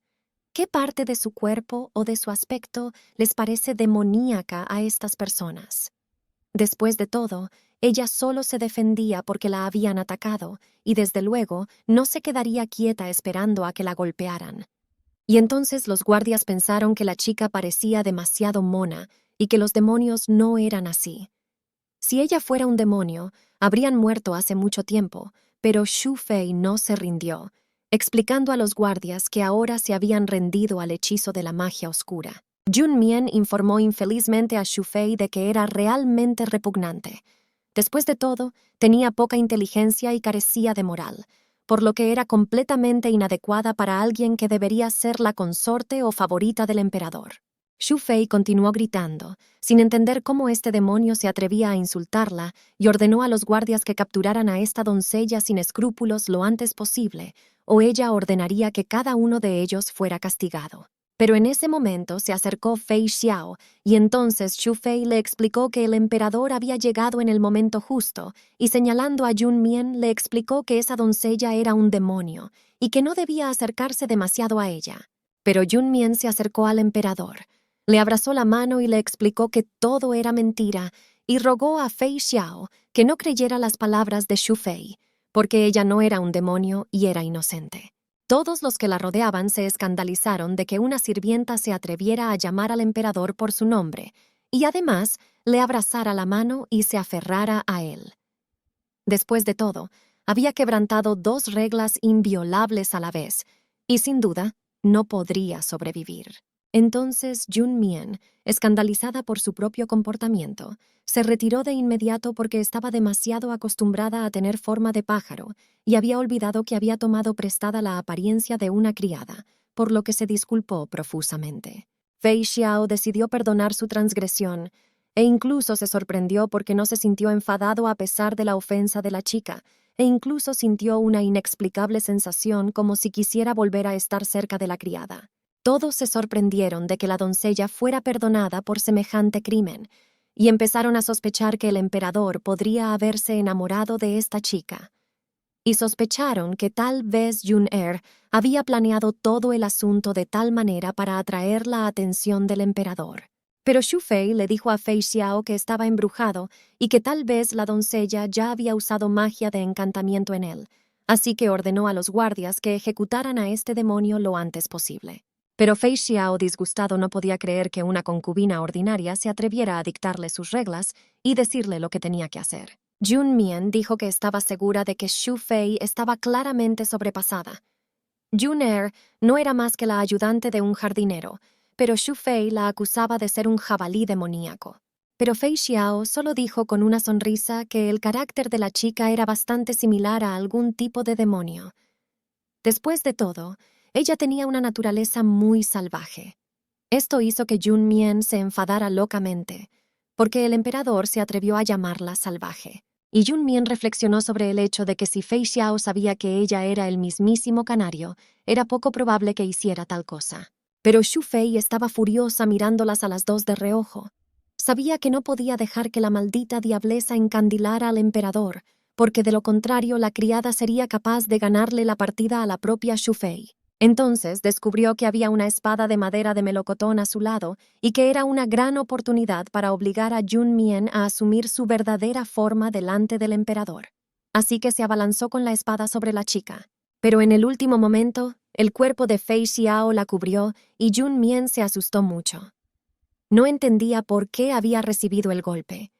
¿Qué parte de su cuerpo o de su aspecto les parece demoníaca a estas personas? Después de todo, ella solo se defendía porque la habían atacado y desde luego no se quedaría quieta esperando a que la golpearan. Y entonces los guardias pensaron que la chica parecía demasiado mona y que los demonios no eran así. Si ella fuera un demonio, habrían muerto hace mucho tiempo, pero Xu Fei no se rindió, explicando a los guardias que ahora se habían rendido al hechizo de la magia oscura. Jun Mien informó infelizmente a Xu Fei de que era realmente repugnante. Después de todo, tenía poca inteligencia y carecía de moral, por lo que era completamente inadecuada para alguien que debería ser la consorte o favorita del emperador. Xu Fei continuó gritando, sin entender cómo este demonio se atrevía a insultarla, y ordenó a los guardias que capturaran a esta doncella sin escrúpulos lo antes posible, o ella ordenaría que cada uno de ellos fuera castigado. Pero en ese momento se acercó Fei Xiao, y entonces Xu Fei le explicó que el emperador había llegado en el momento justo, y señalando a Jun Mien le explicó que esa doncella era un demonio, y que no debía acercarse demasiado a ella. Pero Jun Mien se acercó al emperador, le abrazó la mano y le explicó que todo era mentira, y rogó a Fei Xiao que no creyera las palabras de Xu Fei, porque ella no era un demonio y era inocente. Todos los que la rodeaban se escandalizaron de que una sirvienta se atreviera a llamar al emperador por su nombre, y además le abrazara la mano y se aferrara a él. Después de todo, había quebrantado 2 reglas inviolables a la vez, y sin duda no podría sobrevivir. Entonces Jun Mien, escandalizada por su propio comportamiento, se retiró de inmediato porque estaba demasiado acostumbrada a tener forma de pájaro y había olvidado que había tomado prestada la apariencia de una criada, por lo que se disculpó profusamente. Fei Xiao decidió perdonar su transgresión e incluso se sorprendió porque no se sintió enfadado a pesar de la ofensa de la chica, e incluso sintió una inexplicable sensación como si quisiera volver a estar cerca de la criada. Todos se sorprendieron de que la doncella fuera perdonada por semejante crimen, y empezaron a sospechar que el emperador podría haberse enamorado de esta chica. Y sospecharon que tal vez Jun-Er había planeado todo el asunto de tal manera para atraer la atención del emperador. Pero Xu Fei le dijo a Fei Xiao que estaba embrujado y que tal vez la doncella ya había usado magia de encantamiento en él, así que ordenó a los guardias que ejecutaran a este demonio lo antes posible. Pero Fei Xiao, disgustado, no podía creer que una concubina ordinaria se atreviera a dictarle sus reglas y decirle lo que tenía que hacer. Jun Mien dijo que estaba segura de que Xu Fei estaba claramente sobrepasada. Jun-Er no era más que la ayudante de un jardinero, pero Xu Fei la acusaba de ser un jabalí demoníaco. Pero Fei Xiao solo dijo con una sonrisa que el carácter de la chica era bastante similar a algún tipo de demonio. Después de todo, ella tenía una naturaleza muy salvaje. Esto hizo que Jun Mien se enfadara locamente, porque el emperador se atrevió a llamarla salvaje. Y Jun Mien reflexionó sobre el hecho de que si Fei Xiao sabía que ella era el mismísimo canario, era poco probable que hiciera tal cosa. Pero Xu Fei estaba furiosa mirándolas a las dos de reojo. Sabía que no podía dejar que la maldita diableza encandilara al emperador, porque de lo contrario la criada sería capaz de ganarle la partida a la propia Xu Fei. Entonces descubrió que había una espada de madera de melocotón a su lado y que era una gran oportunidad para obligar a Jun Mien a asumir su verdadera forma delante del emperador. Así que se abalanzó con la espada sobre la chica. Pero en el último momento, El cuerpo de Fei Xiao la cubrió y Jun Mien se asustó mucho. No entendía por qué había recibido el golpe.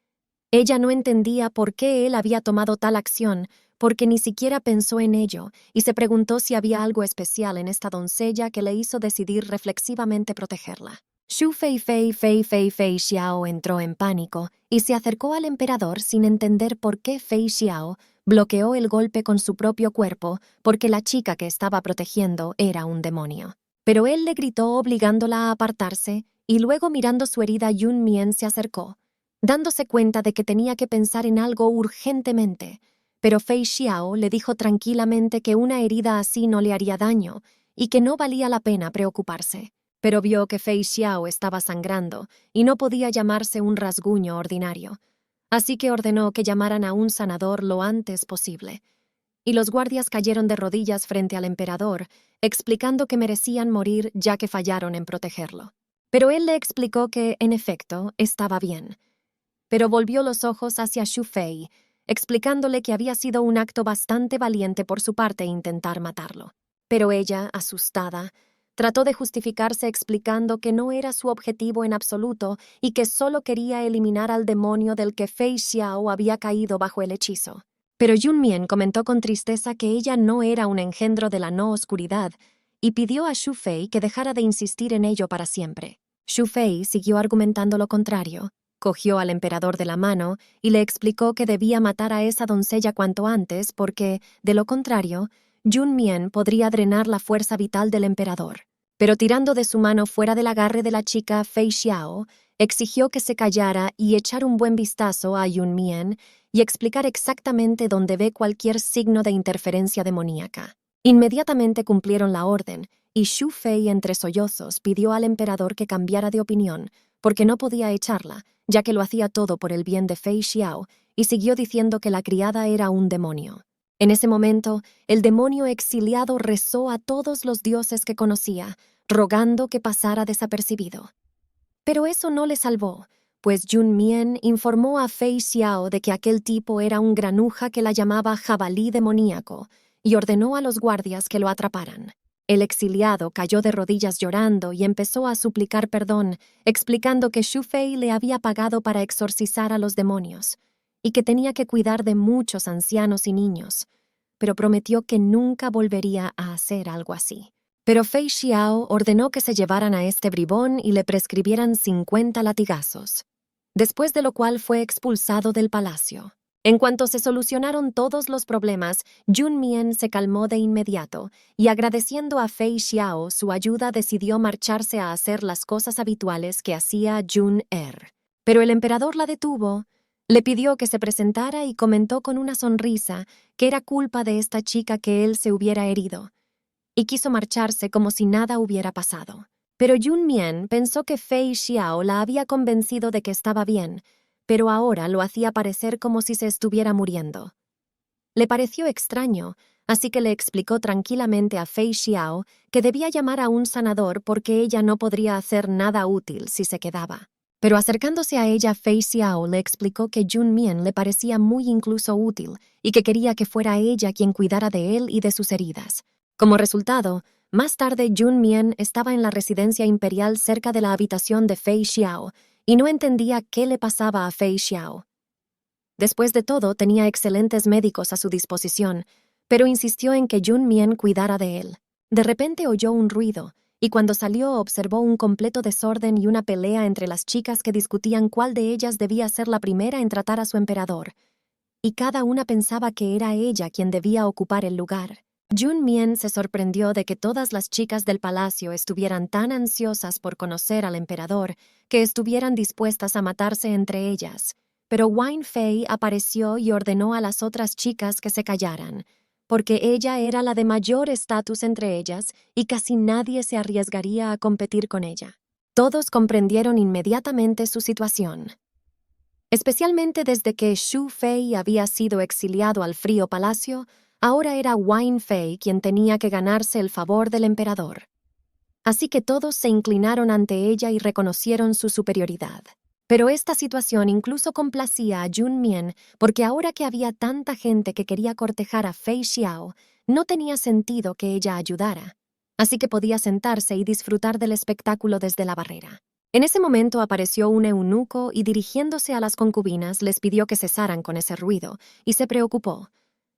Ella no entendía por qué él había tomado tal acción, porque ni siquiera pensó en ello, y se preguntó si había algo especial en esta doncella que le hizo decidir reflexivamente protegerla. Shu Fei Xiao entró en pánico y se acercó al emperador sin entender por qué Fei Xiao bloqueó el golpe con su propio cuerpo porque la chica que estaba protegiendo era un demonio. Pero él le gritó obligándola a apartarse y luego mirando su herida Yun Mien se acercó, dándose cuenta de que tenía que pensar en algo urgentemente, pero Fei Xiao le dijo tranquilamente que una herida así no le haría daño y que no valía la pena preocuparse. Pero vio que Fei Xiao estaba sangrando y no podía llamarse un rasguño ordinario, así que ordenó que llamaran a un sanador lo antes posible. Y los guardias cayeron de rodillas frente al emperador, explicando que merecían morir ya que fallaron en protegerlo. Pero él le explicó que, en efecto, estaba bien. Pero volvió los ojos hacia Shu Fei, explicándole que había sido un acto bastante valiente por su parte intentar matarlo. Pero ella, asustada, trató de justificarse explicando que no era su objetivo en absoluto y que solo quería eliminar al demonio del que Fei Xiao había caído bajo el hechizo. Pero Yun Mien comentó con tristeza que ella no era un engendro de la no oscuridad y pidió a Shu Fei que dejara de insistir en ello para siempre. Shu Fei siguió argumentando lo contrario. Cogió al emperador de la mano y le explicó que debía matar a esa doncella cuanto antes porque, de lo contrario, Yun Mien podría drenar la fuerza vital del emperador. Pero tirando de su mano fuera del agarre de la chica Fei Xiao, exigió que se callara y echar un buen vistazo a Yun Mien y explicar exactamente dónde ve cualquier signo de interferencia demoníaca. Inmediatamente cumplieron la orden, y Shu Fei entre sollozos pidió al emperador que cambiara de opinión, porque no podía echarla, ya que lo hacía todo por el bien de Fei Xiao, y siguió diciendo que la criada era un demonio. En ese momento, el demonio exiliado rezó a todos los dioses que conocía, rogando que pasara desapercibido. Pero eso no le salvó, pues Yun Mien informó a Fei Xiao de que aquel tipo era un granuja que la llamaba jabalí demoníaco, y ordenó a los guardias que lo atraparan. El exiliado cayó de rodillas llorando y empezó a suplicar perdón, explicando que Shu Fei le había pagado para exorcizar a los demonios, y que tenía que cuidar de muchos ancianos y niños, pero prometió que nunca volvería a hacer algo así. Pero Fei Xiao ordenó que se llevaran a este bribón y le prescribieran 50 latigazos, después de lo cual fue expulsado del palacio. En cuanto se solucionaron todos los problemas, Yun Mien se calmó de inmediato y agradeciendo a Fei Xiao su ayuda decidió marcharse a hacer las cosas habituales que hacía Jun Er. Pero el emperador la detuvo, le pidió que se presentara y comentó con una sonrisa que era culpa de esta chica que él se hubiera herido, y quiso marcharse como si nada hubiera pasado. Pero Yun Mien pensó que Fei Xiao la había convencido de que estaba bien, pero ahora lo hacía parecer como si se estuviera muriendo. Le pareció extraño, así que le explicó tranquilamente a Fei Xiao que debía llamar a un sanador porque ella no podría hacer nada útil si se quedaba. Pero acercándose a ella, Fei Xiao le explicó que Yun Mien le parecía muy incluso útil y que quería que fuera ella quien cuidara de él y de sus heridas. Como resultado, más tarde Yun Mien estaba en la residencia imperial cerca de la habitación de Fei Xiao y no entendía qué le pasaba a Fei Xiao. Después de todo, tenía excelentes médicos a su disposición, pero insistió en que Yun Mien cuidara de él. De repente oyó un ruido, y cuando salió observó un completo desorden y una pelea entre las chicas que discutían cuál de ellas debía ser la primera en tratar a su emperador, y cada una pensaba que era ella quien debía ocupar el lugar. Yun Mien se sorprendió de que todas las chicas del palacio estuvieran tan ansiosas por conocer al emperador que estuvieran dispuestas a matarse entre ellas. Pero Wine Fei apareció y ordenó a las otras chicas que se callaran, porque ella era la de mayor estatus entre ellas y casi nadie se arriesgaría a competir con ella. Todos comprendieron inmediatamente su situación, especialmente desde que Shu Fei había sido exiliado al frío palacio. Ahora era Wine Fei quien tenía que ganarse el favor del emperador. Así que todos se inclinaron ante ella y reconocieron su superioridad. Pero esta situación incluso complacía a Yun Mien, porque ahora que había tanta gente que quería cortejar a Fei Xiao, no tenía sentido que ella ayudara. así que podía sentarse y disfrutar del espectáculo desde la barrera. En ese momento apareció un eunuco y dirigiéndose a las concubinas les pidió que cesaran con ese ruido y se preocupó.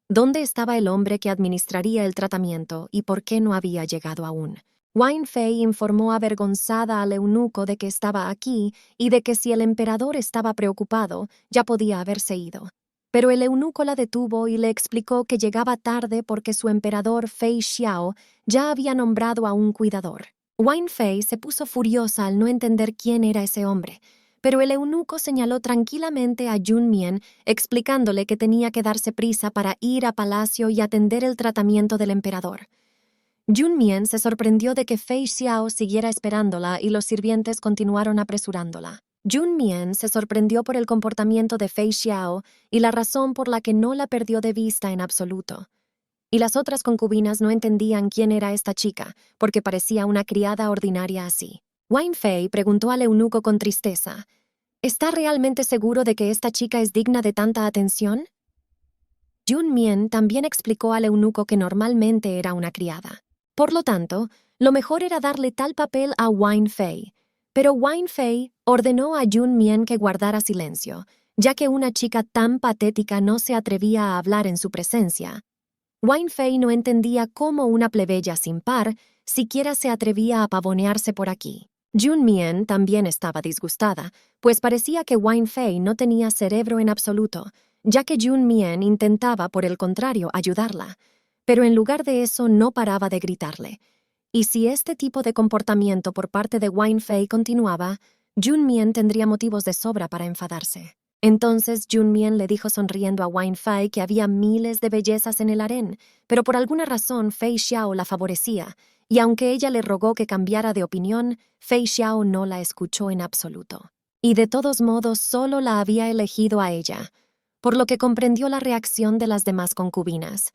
¿Dónde estaba el hombre que administraría el tratamiento y por qué no había llegado aún? Wine Fei informó avergonzada al eunuco de que estaba aquí y de que si el emperador estaba preocupado, ya podía haberse ido. Pero el eunuco la detuvo y le explicó que llegaba tarde porque su emperador Fei Xiao ya había nombrado a un cuidador. Wine Fei se puso furiosa al no entender quién era ese hombre, pero el eunuco señaló tranquilamente a Jun Mien, explicándole que tenía que darse prisa para ir a palacio y atender el tratamiento del emperador. Jun Mien se sorprendió de que Fei Xiao siguiera esperándola y los sirvientes continuaron apresurándola. Jun Mien se sorprendió por el comportamiento de Fei Xiao y la razón por la que no la perdió de vista en absoluto. Y las otras concubinas no entendían quién era esta chica, porque parecía una criada ordinaria así. Wine Fei preguntó al eunuco con tristeza, ¿está realmente seguro de que esta chica es digna de tanta atención? Jun Mien también explicó al eunuco que normalmente era una criada. Por lo tanto, lo mejor era darle tal papel a Wine Fei. Pero Wine Fei ordenó a Jun Mien que guardara silencio, ya que una chica tan patética no se atrevía a hablar en su presencia. Wine Fei no entendía cómo una plebeya sin par siquiera se atrevía a pavonearse por aquí. Jun Mien también estaba disgustada, pues parecía que Wine Fei no tenía cerebro en absoluto, ya que Jun Mien intentaba, por el contrario, ayudarla. Pero en lugar de eso no paraba de gritarle. Y si este tipo de comportamiento por parte de Wine Fei continuaba, Jun Mien tendría motivos de sobra para enfadarse. Entonces Jun Mien le dijo sonriendo a Wine Fei que había miles de bellezas en el harén, pero por alguna razón Fei Xiao la favorecía, y aunque ella le rogó que cambiara de opinión, Fei Xiao no la escuchó en absoluto. Y de todos modos solo la había elegido a ella, por lo que comprendió la reacción de las demás concubinas.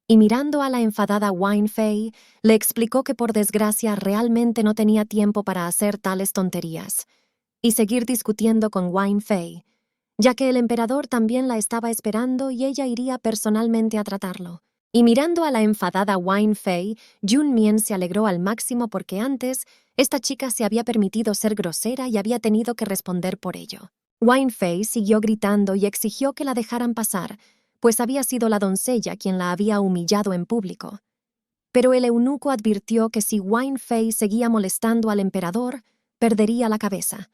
Y mirando a la enfadada Wine Fei, le explicó que por desgracia realmente no tenía tiempo para hacer tales tonterías, y seguir discutiendo con Wine Fei, ya que el emperador también la estaba esperando y ella iría personalmente a tratarlo. Y mirando a la enfadada Wine Fei, Jun Mien se alegró al máximo porque antes esta chica se había permitido ser grosera y había tenido que responder por ello. Wine Fei siguió gritando y exigió que la dejaran pasar, pues había sido la doncella quien la había humillado en público. Pero el eunuco advirtió que si Wine Fei seguía molestando al emperador, perdería la cabeza,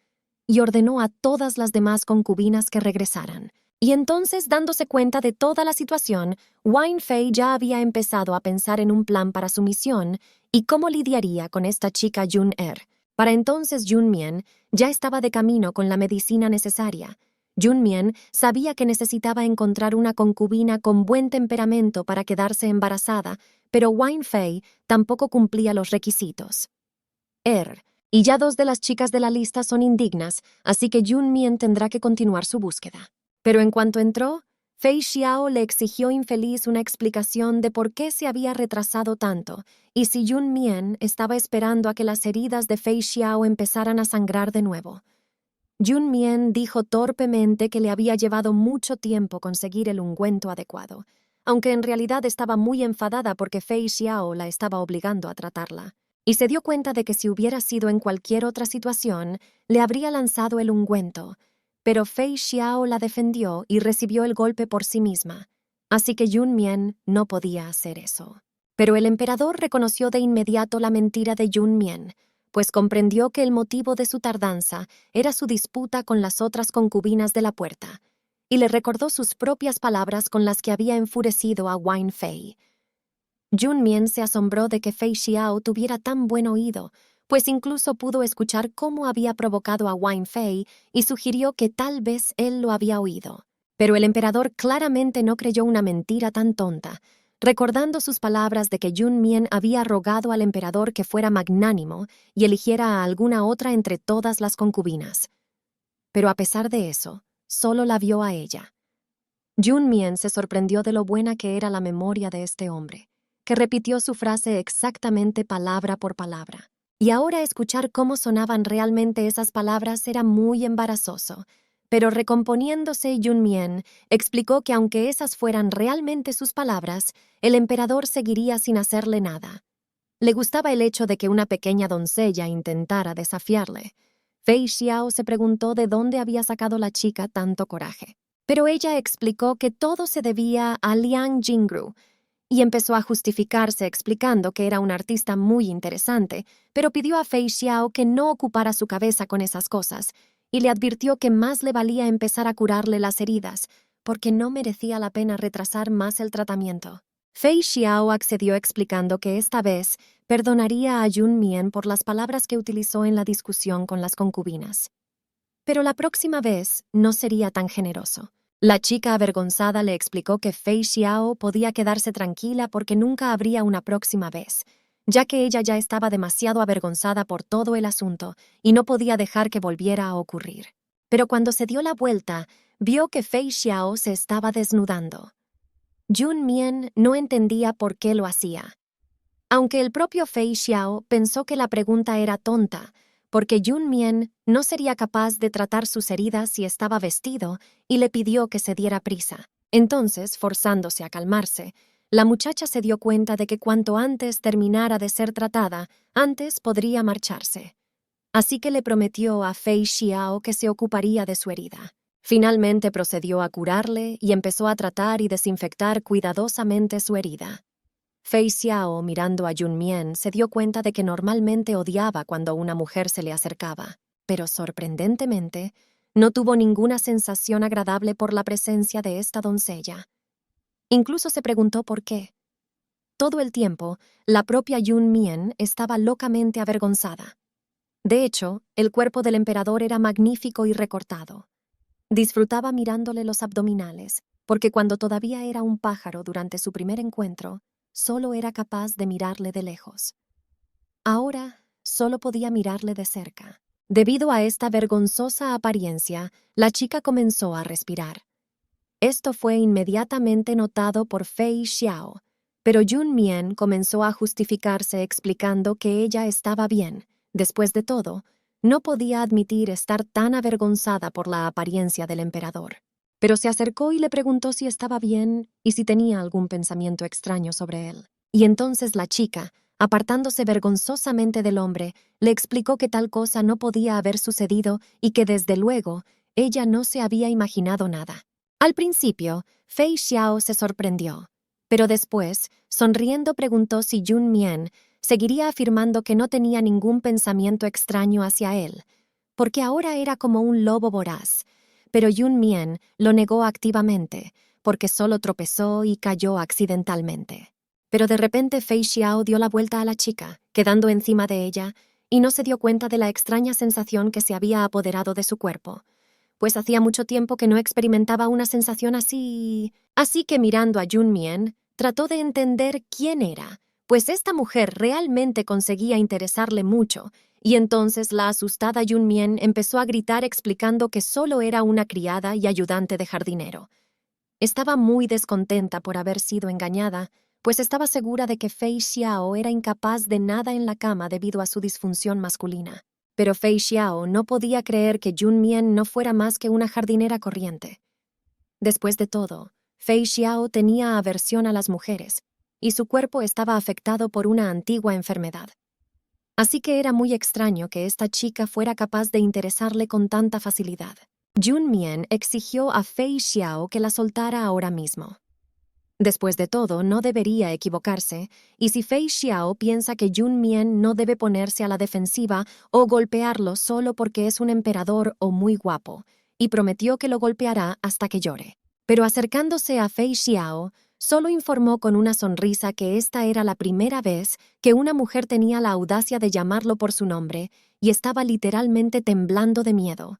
y ordenó a todas las demás concubinas que regresaran. Y entonces, dándose cuenta de toda la situación, Wine Fei ya había empezado a pensar en un plan para su misión y cómo lidiaría con esta chica Jun Er. Para entonces Jun Mien ya estaba de camino con la medicina necesaria. Jun Mien sabía que necesitaba encontrar una concubina con buen temperamento para quedarse embarazada, pero Wine Fei tampoco cumplía los requisitos. Y ya 2 de las chicas de la lista son indignas, así que Jun Mien tendrá que continuar su búsqueda. Pero en cuanto entró, Fei Xiao le exigió infeliz una explicación de por qué se había retrasado tanto, y si Jun Mien estaba esperando a que las heridas de Fei Xiao empezaran a sangrar de nuevo. Jun Mien dijo torpemente que le había llevado mucho tiempo conseguir el ungüento adecuado, aunque en realidad estaba muy enfadada porque Fei Xiao la estaba obligando a tratarla. Y se dio cuenta de que si hubiera sido en cualquier otra situación, le habría lanzado el ungüento, pero Fei Xiao la defendió y recibió el golpe por sí misma, así que Jun Mien no podía hacer eso. Pero el emperador reconoció de inmediato la mentira de Jun Mien, pues comprendió que el motivo de su tardanza era su disputa con las otras concubinas de la puerta, y le recordó sus propias palabras con las que había enfurecido a Wine Fei. Jun Mien se asombró de que Fei Xiao tuviera tan buen oído, pues incluso pudo escuchar cómo había provocado a Wine Fei y sugirió que tal vez él lo había oído. Pero el emperador claramente no creyó una mentira tan tonta, recordando sus palabras de que Jun Mien había rogado al emperador que fuera magnánimo y eligiera a alguna otra entre todas las concubinas. Pero a pesar de eso, solo la vio a ella. Jun Mien se sorprendió de lo buena que era la memoria de este hombre, que repitió su frase exactamente palabra por palabra. Y ahora escuchar cómo sonaban realmente esas palabras era muy embarazoso, pero recomponiéndose Jun Mien explicó que aunque esas fueran realmente sus palabras, el emperador seguiría sin hacerle nada. Le gustaba el hecho de que una pequeña doncella intentara desafiarle. Fei Xiao se preguntó de dónde había sacado la chica tanto coraje. Pero ella explicó que todo se debía a Liang Jingru y empezó a justificarse explicando que era un artista muy interesante, pero pidió a Fei Xiao que no ocupara su cabeza con esas cosas y le advirtió que más le valía empezar a curarle las heridas, porque no merecía la pena retrasar más el tratamiento. Fei Xiao accedió explicando que esta vez perdonaría a Yun Mian por las palabras que utilizó en la discusión con las concubinas. Pero la próxima vez no sería tan generoso. La chica avergonzada le explicó que Fei Xiao podía quedarse tranquila porque nunca habría una próxima vez, ya que ella ya estaba demasiado avergonzada por todo el asunto y no podía dejar que volviera a ocurrir. Pero cuando se dio la vuelta, vio que Fei Xiao se estaba desnudando. Yun Mian no entendía por qué lo hacía. Aunque el propio Fei Xiao pensó que la pregunta era tonta, porque Yun Mian no sería capaz de tratar sus heridas si estaba vestido y le pidió que se diera prisa. Entonces, forzándose a calmarse, la muchacha se dio cuenta de que cuanto antes terminara de ser tratada, antes podría marcharse. Así que le prometió a Fei Xiao que se ocuparía de su herida. Finalmente procedió a curarle y empezó a tratar y desinfectar cuidadosamente su herida. Fei Xiao, mirando a Yun Mian, se dio cuenta de que normalmente odiaba cuando una mujer se le acercaba, pero sorprendentemente, no tuvo ninguna sensación agradable por la presencia de esta doncella. Incluso se preguntó por qué. Todo el tiempo, la propia Yun Mian estaba locamente avergonzada. De hecho, el cuerpo del emperador era magnífico y recortado. Disfrutaba mirándole los abdominales, porque cuando todavía era un pájaro durante su primer encuentro, solo era capaz de mirarle de lejos. Ahora solo podía mirarle de cerca. Debido a esta vergonzosa apariencia, la chica comenzó a respirar. Esto fue inmediatamente notado por Fei Xiao, pero Yun Mian comenzó a justificarse explicando que ella estaba bien. Después de todo, no podía admitir estar tan avergonzada por la apariencia del emperador. Pero se acercó y le preguntó si estaba bien y si tenía algún pensamiento extraño sobre él. Y entonces la chica, apartándose vergonzosamente del hombre, le explicó que tal cosa no podía haber sucedido y que desde luego ella no se había imaginado nada. Al principio, Fei Xiao se sorprendió, pero después, sonriendo, preguntó si Yun Mian seguiría afirmando que no tenía ningún pensamiento extraño hacia él, porque ahora era como un lobo voraz. Pero Yun Mian lo negó activamente, porque solo tropezó y cayó accidentalmente. Pero de repente Fei Xiao dio la vuelta a la chica, quedando encima de ella, y no se dio cuenta de la extraña sensación que se había apoderado de su cuerpo, pues hacía mucho tiempo que no experimentaba una sensación así. Así que mirando a Yun Mian, trató de entender quién era, pues esta mujer realmente conseguía interesarle mucho, y entonces la asustada Yun Mian empezó a gritar explicando que solo era una criada y ayudante de jardinero. Estaba muy descontenta por haber sido engañada, pues estaba segura de que Fei Xiao era incapaz de nada en la cama debido a su disfunción masculina. Pero Fei Xiao no podía creer que Yun Mian no fuera más que una jardinera corriente. Después de todo, Fei Xiao tenía aversión a las mujeres, y su cuerpo estaba afectado por una antigua enfermedad. Así que era muy extraño que esta chica fuera capaz de interesarle con tanta facilidad. Yun Mian exigió a Fei Xiao que la soltara ahora mismo. Después de todo, no debería equivocarse, y si Fei Xiao piensa que Yun Mian no debe ponerse a la defensiva o golpearlo solo porque es un emperador o muy guapo, y prometió que lo golpeará hasta que llore. Pero acercándose a Fei Xiao, solo informó con una sonrisa que esta era la primera vez que una mujer tenía la audacia de llamarlo por su nombre y estaba literalmente temblando de miedo.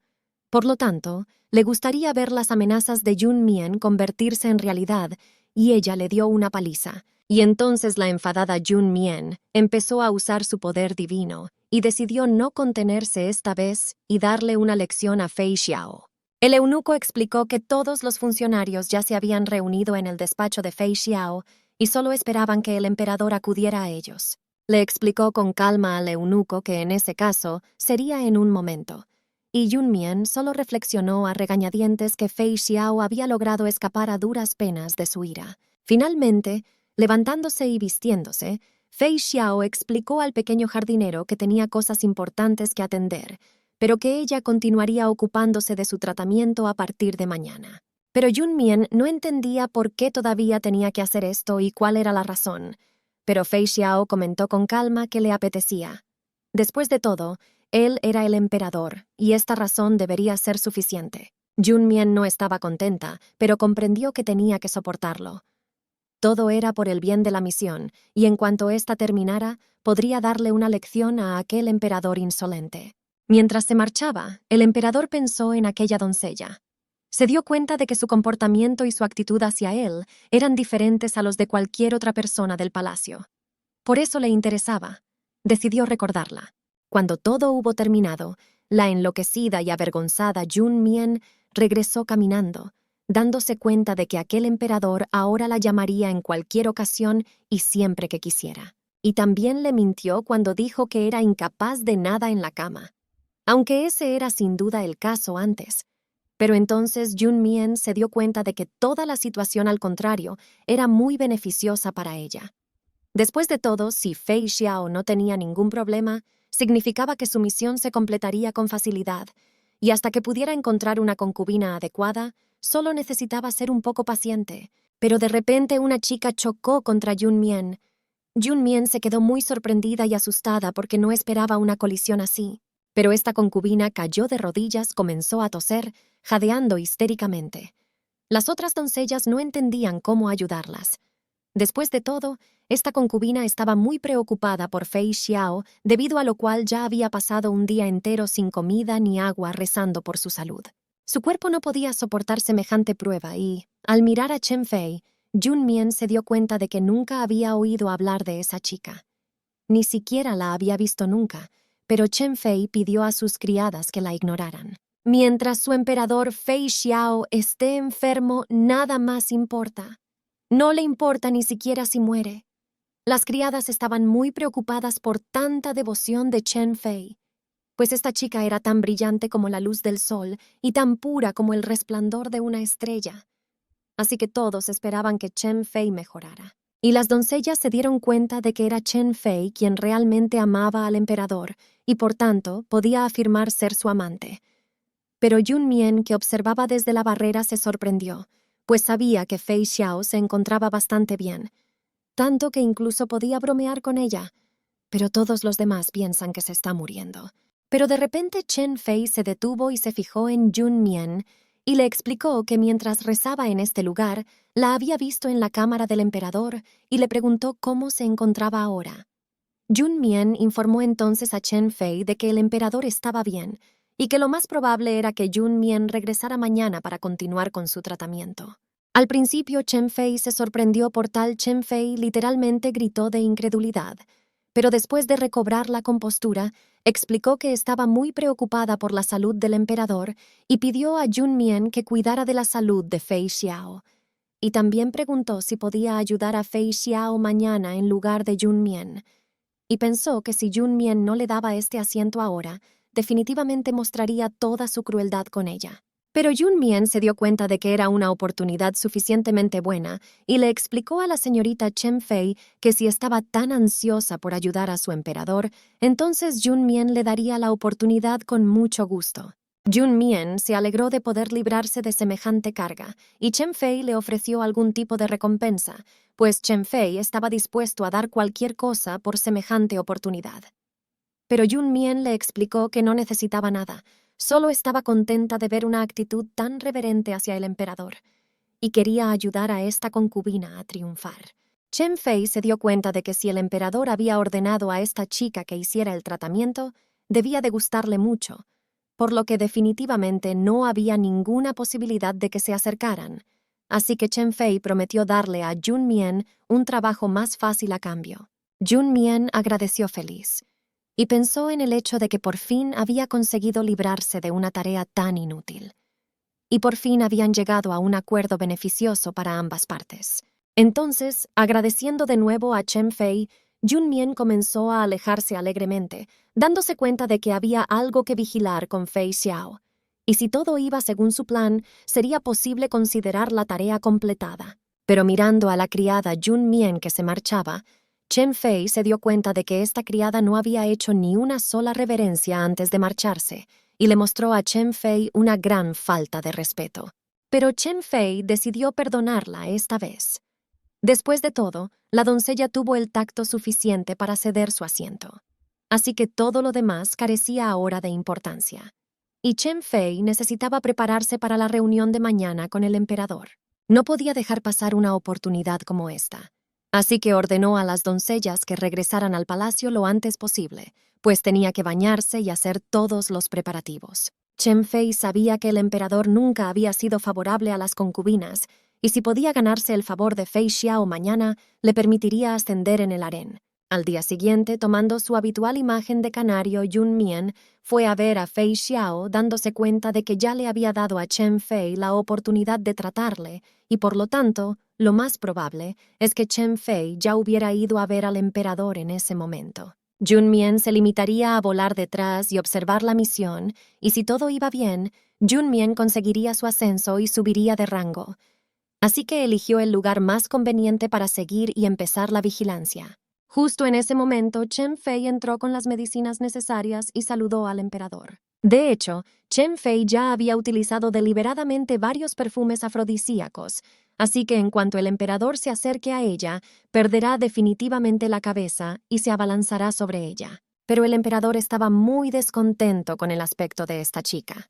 Por lo tanto, le gustaría ver las amenazas de Yun Mian convertirse en realidad, y ella le dio una paliza. Y entonces la enfadada Yun Mian empezó a usar su poder divino y decidió no contenerse esta vez y darle una lección a Fei Xiao. El eunuco explicó que todos los funcionarios ya se habían reunido en el despacho de Fei Xiao y solo esperaban que el emperador acudiera a ellos. Le explicó con calma al eunuco que en ese caso sería en un momento. Y Yun Mian solo reflexionó a regañadientes que Fei Xiao había logrado escapar a duras penas de su ira. Finalmente, levantándose y vistiéndose, Fei Xiao explicó al pequeño jardinero que tenía cosas importantes que atender, pero que ella continuaría ocupándose de su tratamiento a partir de mañana. Pero Junmian no entendía por qué todavía tenía que hacer esto y cuál era la razón, pero Fei Xiao comentó con calma que le apetecía. Después de todo, él era el emperador, y esta razón debería ser suficiente. Junmian no estaba contenta, pero comprendió que tenía que soportarlo. Todo era por el bien de la misión, y en cuanto ésta terminara, podría darle una lección a aquel emperador insolente. Mientras se marchaba, el emperador pensó en aquella doncella. Se dio cuenta de que su comportamiento y su actitud hacia él eran diferentes a los de cualquier otra persona del palacio. Por eso le interesaba. Decidió recordarla. Cuando todo hubo terminado, la enloquecida y avergonzada Junmian regresó caminando, dándose cuenta de que aquel emperador ahora la llamaría en cualquier ocasión y siempre que quisiera. Y también le mintió cuando dijo que era incapaz de nada en la cama. Aunque ese era sin duda el caso antes. Pero entonces Junmian se dio cuenta de que toda la situación, al contrario, era muy beneficiosa para ella. Después de todo, si Fei Xiao no tenía ningún problema, significaba que su misión se completaría con facilidad, y hasta que pudiera encontrar una concubina adecuada, solo necesitaba ser un poco paciente. Pero de repente una chica chocó contra Junmian. Junmian se quedó muy sorprendida y asustada porque no esperaba una colisión así. Pero esta concubina cayó de rodillas, comenzó a toser, jadeando histéricamente. Las otras doncellas no entendían cómo ayudarlas. Después de todo, esta concubina estaba muy preocupada por Fei Xiao, debido a lo cual ya había pasado un día entero sin comida ni agua rezando por su salud. Su cuerpo no podía soportar semejante prueba y, al mirar a Chen Fei, Junmian se dio cuenta de que nunca había oído hablar de esa chica. Ni siquiera la había visto nunca, pero Chen Fei pidió a sus criadas que la ignoraran. Mientras su emperador Fei Xiao esté enfermo, nada más importa. No le importa ni siquiera si muere. Las criadas estaban muy preocupadas por tanta devoción de Chen Fei, pues esta chica era tan brillante como la luz del sol y tan pura como el resplandor de una estrella. Así que todos esperaban que Chen Fei mejorara. Y las doncellas se dieron cuenta de que era Chen Fei quien realmente amaba al emperador y por tanto podía afirmar ser su amante. Pero Junmian, que observaba desde la barrera, se sorprendió, pues sabía que Fei Xiao se encontraba bastante bien, tanto que incluso podía bromear con ella, pero todos los demás piensan que se está muriendo. Pero de repente Chen Fei se detuvo y se fijó en Junmian y le explicó que mientras rezaba en este lugar, la había visto en la cámara del emperador y le preguntó cómo se encontraba ahora. Junmian informó entonces a Chen Fei de que el emperador estaba bien y que lo más probable era que Junmian regresara mañana para continuar con su tratamiento. Al principio Chen Fei se sorprendió por tal. Chen Fei literalmente gritó de incredulidad, pero después de recobrar la compostura, explicó que estaba muy preocupada por la salud del emperador y pidió a Junmian que cuidara de la salud de Fei Xiao. Y también preguntó si podía ayudar a Fei Xiao mañana en lugar de Junmian. Y pensó que si Junmian no le daba este asiento ahora, definitivamente mostraría toda su crueldad con ella. Pero Junmian se dio cuenta de que era una oportunidad suficientemente buena y le explicó a la señorita Chen Fei que si estaba tan ansiosa por ayudar a su emperador, entonces Junmian le daría la oportunidad con mucho gusto. Junmian se alegró de poder librarse de semejante carga y Chen Fei le ofreció algún tipo de recompensa, pues Chen Fei estaba dispuesto a dar cualquier cosa por semejante oportunidad. Pero Junmian le explicó que no necesitaba nada, solo estaba contenta de ver una actitud tan reverente hacia el emperador, y quería ayudar a esta concubina a triunfar. Chen Fei se dio cuenta de que si el emperador había ordenado a esta chica que hiciera el tratamiento, debía de gustarle mucho, por lo que definitivamente no había ninguna posibilidad de que se acercaran. Así que Chen Fei prometió darle a Junmian un trabajo más fácil a cambio. Junmian agradeció feliz y pensó en el hecho de que por fin había conseguido librarse de una tarea tan inútil. Y por fin habían llegado a un acuerdo beneficioso para ambas partes. Entonces, agradeciendo de nuevo a Chen Fei, Junmian comenzó a alejarse alegremente, dándose cuenta de que había algo que vigilar con Fei Xiao. Y si todo iba según su plan, sería posible considerar la tarea completada. Pero mirando a la criada Junmian que se marchaba, Chen Fei se dio cuenta de que esta criada no había hecho ni una sola reverencia antes de marcharse, y le mostró a Chen Fei una gran falta de respeto. Pero Chen Fei decidió perdonarla esta vez. Después de todo, la doncella tuvo el tacto suficiente para ceder su asiento. Así que todo lo demás carecía ahora de importancia. Y Chen Fei necesitaba prepararse para la reunión de mañana con el emperador. No podía dejar pasar una oportunidad como esta. Así que ordenó a las doncellas que regresaran al palacio lo antes posible, pues tenía que bañarse y hacer todos los preparativos. Chen Fei sabía que el emperador nunca había sido favorable a las concubinas, y si podía ganarse el favor de Fei Xiao mañana, le permitiría ascender en el harén. Al día siguiente, tomando su habitual imagen de canario Yun Mian, fue a ver a Fei Xiao dándose cuenta de que ya le había dado a Chen Fei la oportunidad de tratarle, y por lo tanto, lo más probable es que Chen Fei ya hubiera ido a ver al emperador en ese momento. Yun Mian se limitaría a volar detrás y observar la misión, y si todo iba bien, Yun Mian conseguiría su ascenso y subiría de rango. Así que eligió el lugar más conveniente para seguir y empezar la vigilancia. Justo en ese momento, Chen Fei entró con las medicinas necesarias y saludó al emperador. De hecho, Chen Fei ya había utilizado deliberadamente varios perfumes afrodisíacos, así que en cuanto el emperador se acerque a ella, perderá definitivamente la cabeza y se abalanzará sobre ella. Pero el emperador estaba muy descontento con el aspecto de esta chica.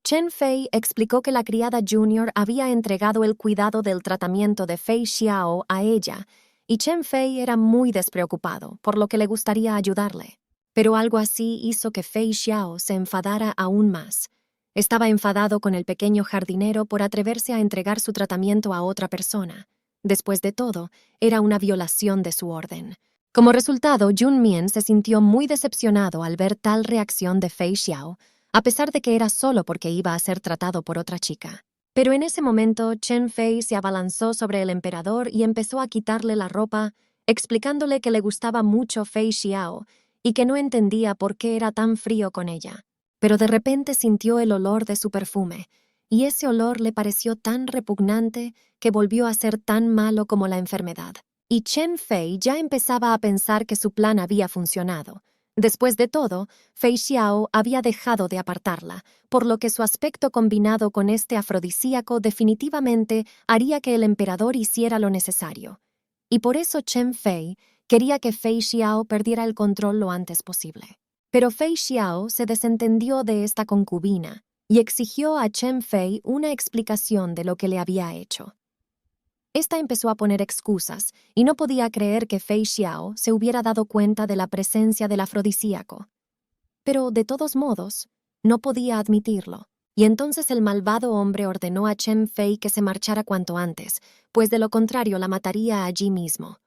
Chen Fei explicó que la criada junior había entregado el cuidado del tratamiento de Fei Xiao a ella, y Chen Fei era muy despreocupado, por lo que le gustaría ayudarle. Pero algo así hizo que Fei Xiao se enfadara aún más. Estaba enfadado con el pequeño jardinero por atreverse a entregar su tratamiento a otra persona. Después de todo, era una violación de su orden. Como resultado, Yun Mian se sintió muy decepcionado al ver tal reacción de Fei Xiao, a pesar de que era solo porque iba a ser tratado por otra chica. Pero en ese momento, Chen Fei se abalanzó sobre el emperador y empezó a quitarle la ropa, explicándole que le gustaba mucho Fei Xiao y que no entendía por qué era tan frío con ella. Pero de repente sintió el olor de su perfume, y ese olor le pareció tan repugnante que volvió a ser tan malo como la enfermedad. Y Chen Fei ya empezaba a pensar que su plan había funcionado. Después de todo, Fei Xiao había dejado de apartarla, por lo que su aspecto combinado con este afrodisíaco definitivamente haría que el emperador hiciera lo necesario. Y por eso Chen Fei quería que Fei Xiao perdiera el control lo antes posible. Pero Fei Xiao se desentendió de esta concubina y exigió a Chen Fei una explicación de lo que le había hecho. Esta empezó a poner excusas y no podía creer que Fei Xiao se hubiera dado cuenta de la presencia del afrodisíaco. Pero, de todos modos, no podía admitirlo, y entonces el malvado hombre ordenó a Chen Fei que se marchara cuanto antes, pues de lo contrario la mataría allí mismo.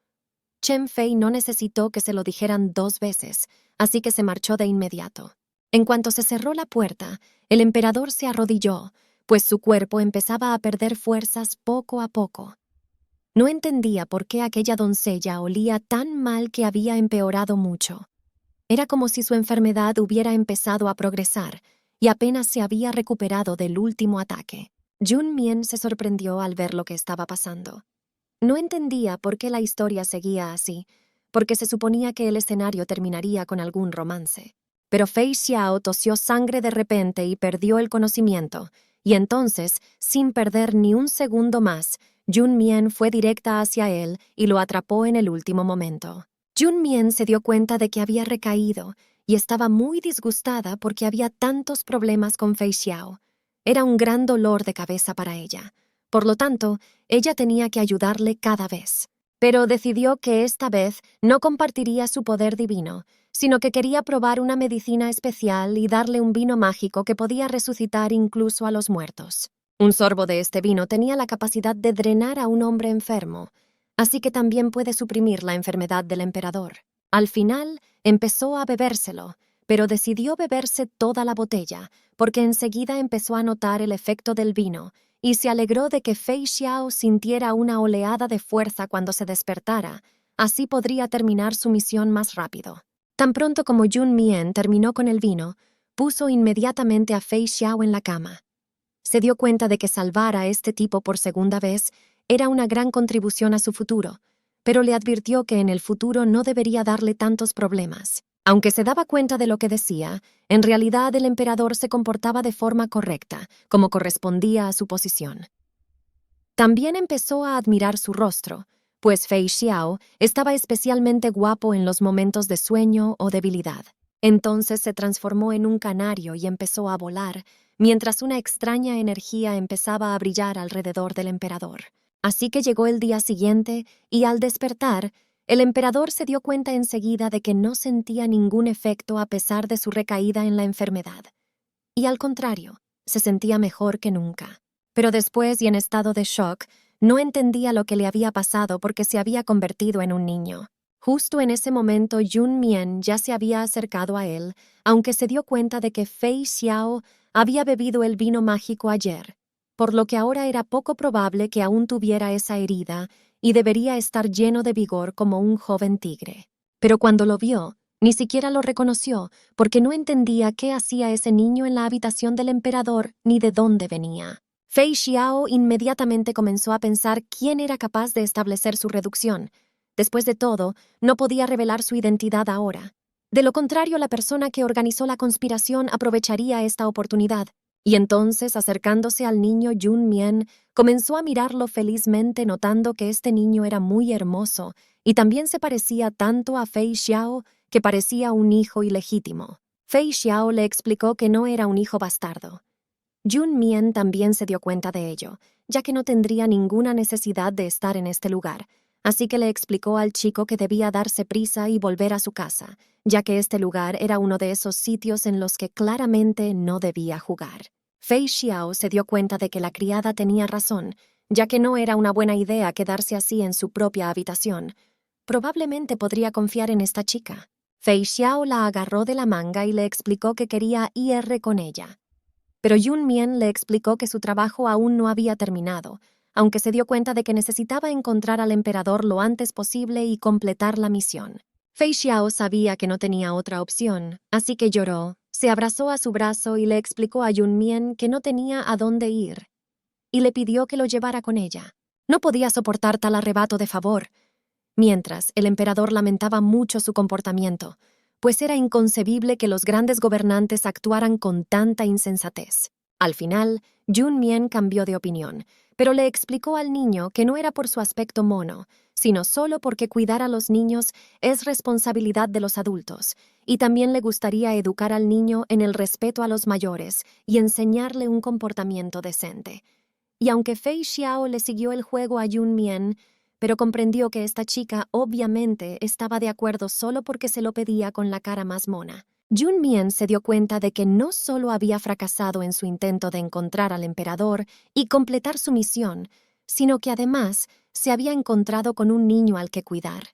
Chen Fei no necesitó que se lo dijeran 2 veces, así que se marchó de inmediato. En cuanto se cerró la puerta, el emperador se arrodilló, pues su cuerpo empezaba a perder fuerzas poco a poco. No entendía por qué aquella doncella olía tan mal que había empeorado mucho. Era como si su enfermedad hubiera empezado a progresar y apenas se había recuperado del último ataque. Yun Mian se sorprendió al ver lo que estaba pasando. No entendía por qué la historia seguía así, porque se suponía que el escenario terminaría con algún romance. Pero Fei Xiao tosió sangre de repente y perdió el conocimiento, y entonces, sin perder ni un segundo más, Yun Mian fue directa hacia él y lo atrapó en el último momento. Yun Mian se dio cuenta de que había recaído y estaba muy disgustada porque había tantos problemas con Fei Xiao. Era un gran dolor de cabeza para ella. Por lo tanto, ella tenía que ayudarle cada vez. Pero decidió que esta vez no compartiría su poder divino, sino que quería probar una medicina especial y darle un vino mágico que podía resucitar incluso a los muertos. Un sorbo de este vino tenía la capacidad de drenar a un hombre enfermo, así que también puede suprimir la enfermedad del emperador. Al final, empezó a bebérselo, pero decidió beberse toda la botella, porque enseguida empezó a notar el efecto del vino, y se alegró de que Fei Xiao sintiera una oleada de fuerza cuando se despertara. Así podría terminar su misión más rápido. Tan pronto como Yun Mian terminó con el vino, puso inmediatamente a Fei Xiao en la cama. Se dio cuenta de que salvar a este tipo por segunda vez era una gran contribución a su futuro, pero le advirtió que en el futuro no debería darle tantos problemas. Aunque se daba cuenta de lo que decía, en realidad el emperador se comportaba de forma correcta, como correspondía a su posición. También empezó a admirar su rostro, pues Fei Xiao estaba especialmente guapo en los momentos de sueño o debilidad. Entonces se transformó en un canario y empezó a volar, mientras una extraña energía empezaba a brillar alrededor del emperador. Así que llegó el día siguiente y al despertar, el emperador se dio cuenta enseguida de que no sentía ningún efecto a pesar de su recaída en la enfermedad. Y al contrario, se sentía mejor que nunca. Pero después y en estado de shock, no entendía lo que le había pasado porque se había convertido en un niño. Justo en ese momento, Yun Mian ya se había acercado a él, aunque se dio cuenta de que Fei Xiao había bebido el vino mágico ayer, por lo que ahora era poco probable que aún tuviera esa herida y debería estar lleno de vigor como un joven tigre. Pero cuando lo vio, ni siquiera lo reconoció, porque no entendía qué hacía ese niño en la habitación del emperador ni de dónde venía. Fei Xiao inmediatamente comenzó a pensar quién era capaz de establecer su reducción. Después de todo, no podía revelar su identidad ahora. De lo contrario, la persona que organizó la conspiración aprovecharía esta oportunidad. Y entonces, acercándose al niño Yun Mian, comenzó a mirarlo felizmente, notando que este niño era muy hermoso y también se parecía tanto a Fei Xiao que parecía un hijo ilegítimo. Fei Xiao le explicó que no era un hijo bastardo. Yun Mian también se dio cuenta de ello, ya que no tendría ninguna necesidad de estar en este lugar, así que le explicó al chico que debía darse prisa y volver a su casa, ya que este lugar era uno de esos sitios en los que claramente no debía jugar. Fei Xiao se dio cuenta de que la criada tenía razón, ya que no era una buena idea quedarse así en su propia habitación. Probablemente podría confiar en esta chica. Fei Xiao la agarró de la manga y le explicó que quería ir con ella. Pero Yun Mian le explicó que su trabajo aún no había terminado, aunque se dio cuenta de que necesitaba encontrar al emperador lo antes posible y completar la misión. Fei Xiao sabía que no tenía otra opción, así que lloró, se abrazó a su brazo y le explicó a Yun Mian que no tenía a dónde ir, y le pidió que lo llevara con ella. No podía soportar tal arrebato de favor. Mientras, el emperador lamentaba mucho su comportamiento, pues era inconcebible que los grandes gobernantes actuaran con tanta insensatez. Al final, Yun Mian cambió de opinión, pero le explicó al niño que no era por su aspecto mono, sino solo porque cuidar a los niños es responsabilidad de los adultos, y también le gustaría educar al niño en el respeto a los mayores y enseñarle un comportamiento decente. Y aunque Fei Xiao le siguió el juego a Yun Mian, pero comprendió que esta chica obviamente estaba de acuerdo solo porque se lo pedía con la cara más mona. Yun Mian se dio cuenta de que no solo había fracasado en su intento de encontrar al emperador y completar su misión, sino que además se había encontrado con un niño al que cuidar.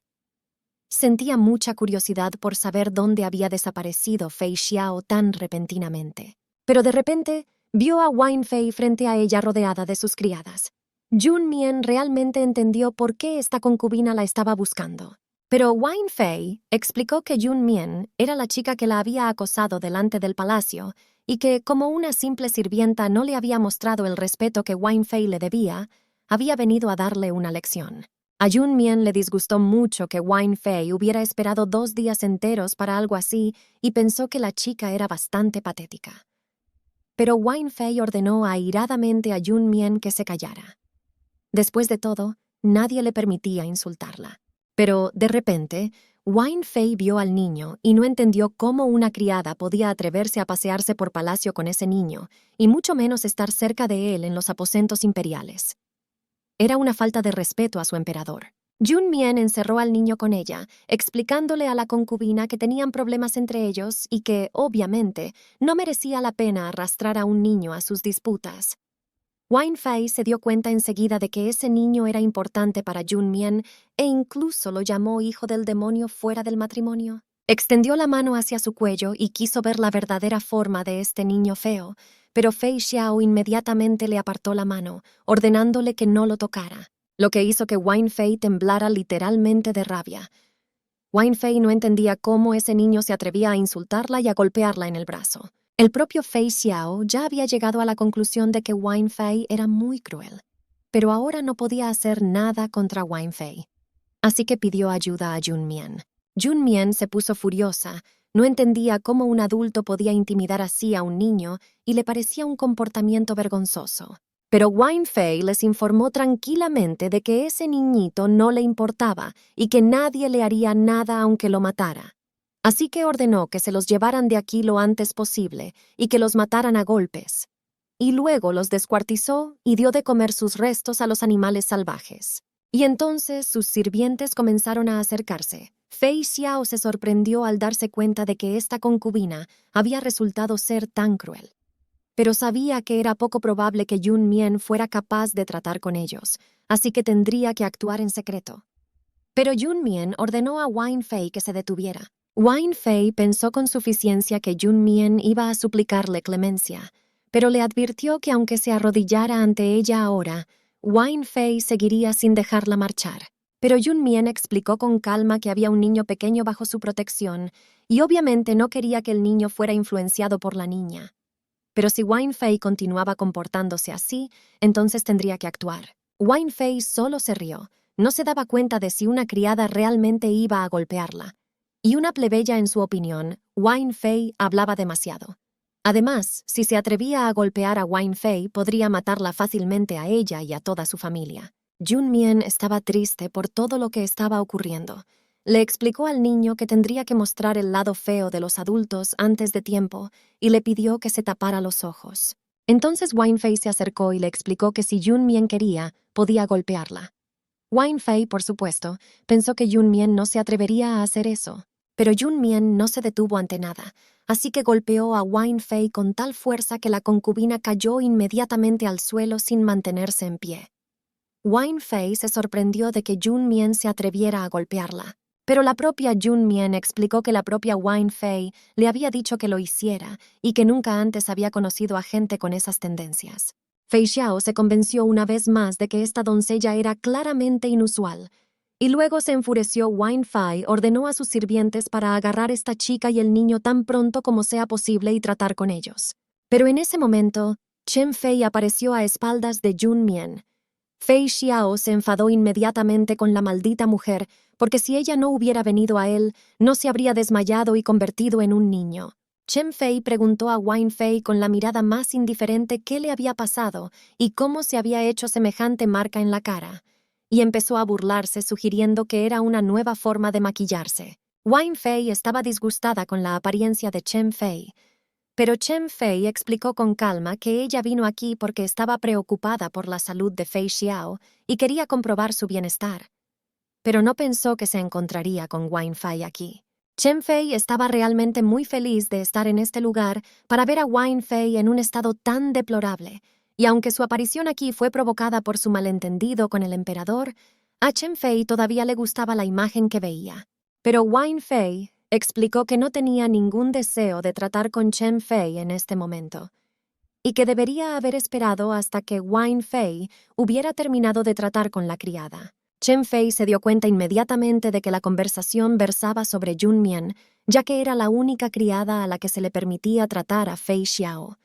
Sentía mucha curiosidad por saber dónde había desaparecido Fei Xiao tan repentinamente. Pero de repente vio a Wine Fei frente a ella rodeada de sus criadas. Yun Mian realmente entendió por qué esta concubina la estaba buscando. Pero Wine Fei explicó que Yun Mian era la chica que la había acosado delante del palacio y que, como una simple sirvienta no le había mostrado el respeto que Wine Fei le debía, había venido a darle una lección. A Yun Mian le disgustó mucho que Wine Fei hubiera esperado 2 días enteros para algo así y pensó que la chica era bastante patética. Pero Wine Fei ordenó airadamente a Yun Mian que se callara. Después de todo, nadie le permitía insultarla. Pero, de repente, Wine Fei vio al niño y no entendió cómo una criada podía atreverse a pasearse por palacio con ese niño, y mucho menos estar cerca de él en los aposentos imperiales. Era una falta de respeto a su emperador. Yun Mian encerró al niño con ella, explicándole a la concubina que tenían problemas entre ellos y que, obviamente, no merecía la pena arrastrar a un niño a sus disputas. Wine Fei se dio cuenta enseguida de que ese niño era importante para Yun Mian e incluso lo llamó hijo del demonio fuera del matrimonio. Extendió la mano hacia su cuello y quiso ver la verdadera forma de este niño feo, pero Fei Xiao inmediatamente le apartó la mano, ordenándole que no lo tocara, lo que hizo que Wine Fei temblara literalmente de rabia. Wine Fei no entendía cómo ese niño se atrevía a insultarla y a golpearla en el brazo. El propio Fei Xiao ya había llegado a la conclusión de que Wine Fei era muy cruel, pero ahora no podía hacer nada contra Wine Fei. así que pidió ayuda a Junmian. Junmian se puso furiosa, no entendía cómo un adulto podía intimidar así a un niño y le parecía un comportamiento vergonzoso. Pero Wang Fei les informó tranquilamente de que ese niñito no le importaba y que nadie le haría nada aunque lo matara. Así que ordenó que se los llevaran de aquí lo antes posible y que los mataran a golpes. Y luego los descuartizó y dio de comer sus restos a los animales salvajes. Y entonces sus sirvientes comenzaron a acercarse. Fei Xiao se sorprendió al darse cuenta de que esta concubina había resultado ser tan cruel. Pero sabía que era poco probable que Junmian fuera capaz de tratar con ellos, así que tendría que actuar en secreto. Pero Junmian ordenó a Wang Fei que se detuviera. Wang Fei pensó con suficiencia que Junmian iba a suplicarle clemencia, pero le advirtió que aunque se arrodillara ante ella ahora, Wang Fei seguiría sin dejarla marchar. Pero Junmian explicó con calma que había un niño pequeño bajo su protección y obviamente no quería que el niño fuera influenciado por la niña. Pero si Wang Fei continuaba comportándose así, entonces tendría que actuar. Wang Fei solo se rió. No se daba cuenta de si una criada realmente iba a golpearla. Y una plebeya en su opinión, Wang Fei hablaba demasiado. Además, si se atrevía a golpear a Wang Fei, podría matarla fácilmente a ella y a toda su familia. Junmian estaba triste por todo lo que estaba ocurriendo. Le explicó al niño que tendría que mostrar el lado feo de los adultos antes de tiempo y le pidió que se tapara los ojos. Entonces Wang Fei se acercó y le explicó que si Junmian quería, podía golpearla. Wang Fei, por supuesto, pensó que Junmian no se atrevería a hacer eso. Pero Junmian no se detuvo ante nada, así que golpeó a Wang Fei con tal fuerza que la concubina cayó inmediatamente al suelo sin mantenerse en pie. Wang Fei se sorprendió de que Junmian se atreviera a golpearla. Pero la propia Junmian explicó que la propia Wang Fei le había dicho que lo hiciera y que nunca antes había conocido a gente con esas tendencias. Fei Xiao se convenció una vez más de que esta doncella era claramente inusual. Y luego se enfureció. Wang Fei ordenó a sus sirvientes para agarrar a esta chica y el niño tan pronto como sea posible y tratar con ellos. Pero en ese momento, Chen Fei apareció a espaldas de Junmian. Fei Xiao se enfadó inmediatamente con la maldita mujer, porque si ella no hubiera venido a él, no se habría desmayado y convertido en un niño. Chen Fei preguntó a Wang Fei con la mirada más indiferente qué le había pasado y cómo se había hecho semejante marca en la cara, y empezó a burlarse sugiriendo que era una nueva forma de maquillarse. Wang Fei estaba disgustada con la apariencia de Chen Fei, pero Chen Fei explicó con calma que ella vino aquí porque estaba preocupada por la salud de Fei Xiao y quería comprobar su bienestar. Pero no pensó que se encontraría con Wang Fei aquí. Chen Fei estaba realmente muy feliz de estar en este lugar para ver a Wang Fei en un estado tan deplorable, y aunque su aparición aquí fue provocada por su malentendido con el emperador, a Chen Fei todavía le gustaba la imagen que veía. Pero Wang Fei explicó que no tenía ningún deseo de tratar con Chen Fei en este momento, y que debería haber esperado hasta que Wang Fei hubiera terminado de tratar con la criada. Chen Fei se dio cuenta inmediatamente de que la conversación versaba sobre Junmian, ya que era la única criada a la que se le permitía tratar a Fei Xiao.